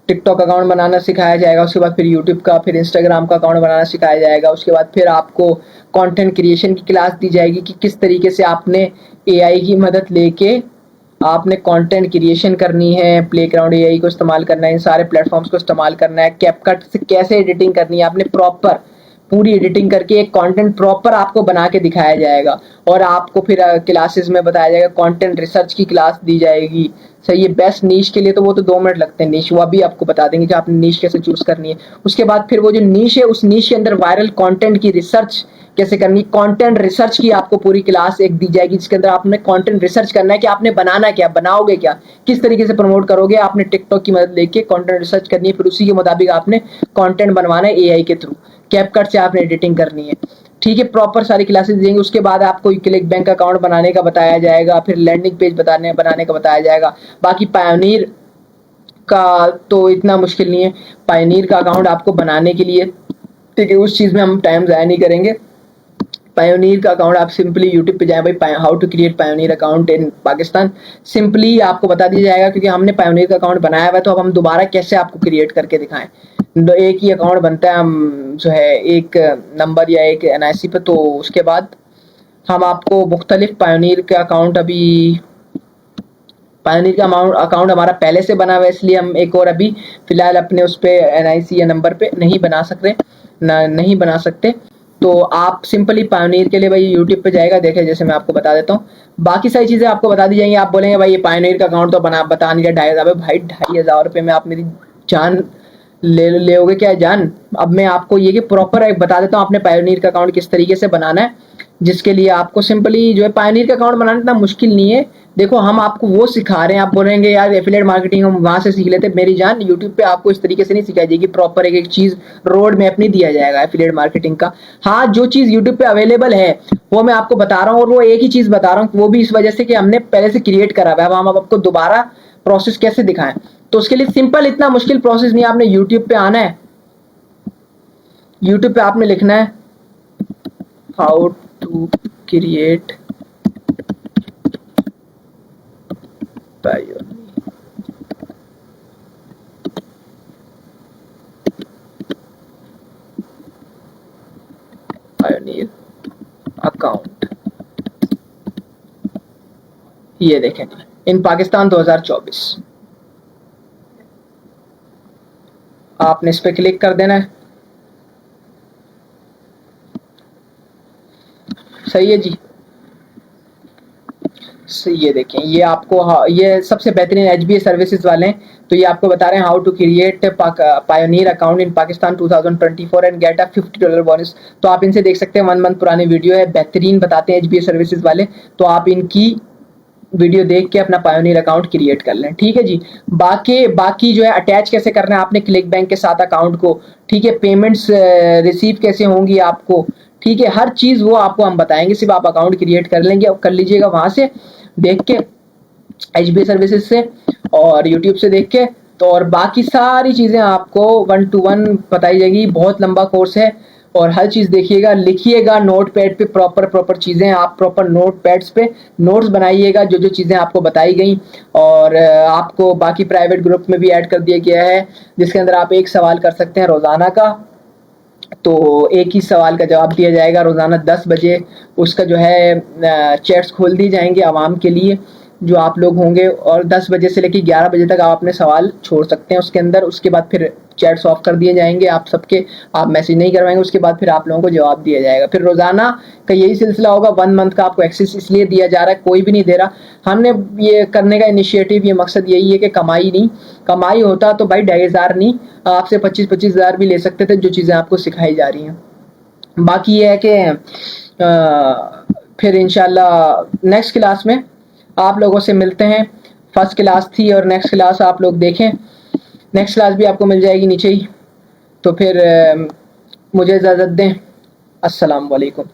Speaker 1: टिकटॉक अकाउंट बनाना सिखाया जाएगा, उसके बाद फिर यूट्यूब का, फिर इंस्टाग्राम का अकाउंट बनाना सिखाया जाएगा, उसके बाद फिर आपको कंटेंट क्रिएशन की क्लास दी जाएगी कि किस तरीके से आपने एआई की मदद लेके आपने कंटेंट क्रिएशन करनी है, प्लेग्राउंड एआई को इस्तेमाल करना है, इन सारे प्लेटफॉर्म्स को इस्तेमाल करना है, कैपकट से कैसे एडिटिंग करनी है, आपने प्रॉपर पूरी एडिटिंग करके एक कंटेंट प्रॉपर आपको बना के दिखाया जाएगा। और आपको फिर क्लासेस में बताया जाएगा, कंटेंट रिसर्च की क्लास दी जाएगी। सही है, बेस्ट नीश के लिए तो वो तो 2 मिनट लगते हैं, नीश वो भी आपको बता देंगे कि आपने नीश कैसे चूज करनी है। उसके बाद फिर वो जो नीश है, उस नीश के अंदर वायरल कंटेंट की रिसर्च कैसे करनी, कंटेंट रिसर्च की आपको पूरी क्लास एक दी जाएगी, जिसके अंदर आपने कंटेंट रिसर्च करना है कि आपने बनाना क्या, बनाओगे क्या, किस तरीके से प्रमोट करोगे। आपने टिकटॉक की मदद लेके कंटेंट रिसर्च करनी है, फिर उसी के मुताबिक आपने कंटेंट बनवाना है एआई के थ्रू, कैपकट से आपने एडिटिंग करनी है। ठीक है, प्रॉपर सारी क्लासेस देंगे। उसके बाद आपको क्लिक बैंक अकाउंट बनाने का बताया जाएगा, फिर लैंडिंग पेज बनाने का बताया जाएगा। बाकी पायोनीर का तो इतना मुश्किल नहीं है, पायोनीर का अकाउंट आपको बनाने के लिए, ठीक है, उस चीज़ में हम टाइम ज़ाया नहीं करेंगे। पायोनीर का अकाउंट आप सिंपली यूट्यूब पे जाए भाई, how to create Payoneer account in Pakistan, simply आपको बता दिया जाएगा, क्योंकि हमने पायोनीर का अकाउंट बनाया हुआ है। तो अब हम दोबारा कैसे आपको क्रिएट करके दिखाएं, एक ही अकाउंट बनता है, हम जो है एक नंबर या एक एनआईसी पे, तो उसके बाद हम आपको मुख्तलिफ पायोनीर का अकाउंट, अभी पायोनीर का अकाउंट हमारा पहले से बना हुआ है, इसलिए हम एक और अभी फिलहाल अपने उस पर एनआईसी या नंबर पे नहीं बना सकते। तो आप सिंपली पायोनीर के लिए भाई यूट्यूब पे जाएगा, देखें जैसे मैं आपको बता देता हूँ, बाकी सारी चीज़ें आपको बता दी जाएंगी। आप बोलेंगे भाई ये पायोनीर का अकाउंट तो बता नहीं रहा, 2,500 भाई, 2,500 रुपये में आप मेरी जान ले क्या जान। अब मैं आपको ये कि प्रॉपर बता देता हूँ आपने पायोनीर का अकाउंट किस तरीके से बनाना है, जिसके लिए आपको सिंपली जो है पायोनीर का अकाउंट बनाना इतना मुश्किल नहीं है। देखो हम आपको वो सिखा रहे हैं, आप बोलेंगे यार एफिलिएट मार्केटिंग हम वहां से सीख लेते, मेरी जान यूट्यूब पे आपको इस तरीके से नहीं सिखाई जाएगी, प्रॉपर एक एक चीज रोड मैप नहीं दिया जाएगा एफिलिएट मार्केटिंग का। हाँ, जो चीज यूट्यूब पे अवेलेबल है वो मैं आपको बता रहा हूँ, और वो एक ही चीज बता रहा हूँ, वो भी इस वजह से कि हमने पहले से क्रिएट करा हुआ है। अब हम आपको दोबारा प्रोसेस कैसे दिखाएं, तो उसके लिए सिंपल, इतना मुश्किल प्रोसेस नहीं है। आपने यूट्यूब पे आना है, यूट्यूब पे आपने लिखना है how to create Payoneer account. ये देखें इन पाकिस्तान 2024, आपने इस पे क्लिक कर देना है। सही है जी, ये देखें, ये आपको ये सबसे बेहतरीन एचबीए सर्विसेज वाले हैं, तो ये आपको बता रहे हैं how to create Payoneer account in Pakistan 2024 and get a $50 bonus. तो आप इनसे देख सकते हैं, 1 मंथ पुरानी वीडियो है, बेहतरीन बताते हैं एचबीए सर्विसेज वाले, तो आप इनकी वीडियो देख के अपना पायोनीर अकाउंट क्रिएट कर लें। ठीक है जी, बाकी जो है अटैच कैसे करना है आपने क्लिक बैंक के साथ अकाउंट को, ठीक है, पेमेंट्स रिसीव कैसे होंगी आपको, ठीक है, हर चीज़ वो आपको हम बताएंगे, सिर्फ आप अकाउंट क्रिएट कर लेंगे और कर लीजिएगा वहां से देख के, एचबीए सर्विसेज से और यूट्यूब से देख के। तो और बाकी सारी चीज़ें आपको 1 to 1 बताई जाएगी। बहुत लंबा कोर्स है और हर चीज़ देखिएगा, लिखिएगा नोट पैड पे, प्रॉपर चीज़ें आप प्रॉपर नोट पैड्स पे नोट्स बनाइएगा जो जो चीज़ें आपको बताई गई। और आपको बाकी प्राइवेट ग्रुप में भी ऐड कर दिया गया है जिसके अंदर आप एक सवाल कर सकते हैं रोज़ाना का। तो एक ही सवाल का जवाब दिया जाएगा रोज़ाना 10 बजे। उसका जो है चैट्स खोल दी जाएंगे आवाम के लिए जो आप लोग होंगे, और 10 बजे से लेकर 11 बजे तक आप अपने सवाल छोड़ सकते हैं उसके अंदर। उसके बाद फिर चैट्स ऑफ कर दिए जाएंगे आप सबके, आप मैसेज नहीं करवाएंगे। उसके बाद फिर आप लोगों को जवाब दिया जाएगा। फिर रोज़ाना का यही सिलसिला होगा। 1 मंथ का आपको एक्सेस इसलिए दिया जा रहा है, कोई भी नहीं दे रहा। हमने ये करने का इनिशिएटिव, ये मकसद यही है कि कमाई नहीं, कमाई होता तो भाई 2,500 नहीं, आपसे 25-25 हज़ार भी ले सकते थे जो चीज़ें आपको सिखाई जा रही हैं। बाकी ये है कि फिर इंशाल्लाह नेक्स्ट क्लास में आप लोगों से मिलते हैं। फर्स्ट क्लास थी और नेक्स्ट क्लास आप लोग देखें, नेक्स्ट क्लास भी आपको मिल जाएगी नीचे ही। तो फिर मुझे इजाज़त दें। अस्सलाम वालेकुम।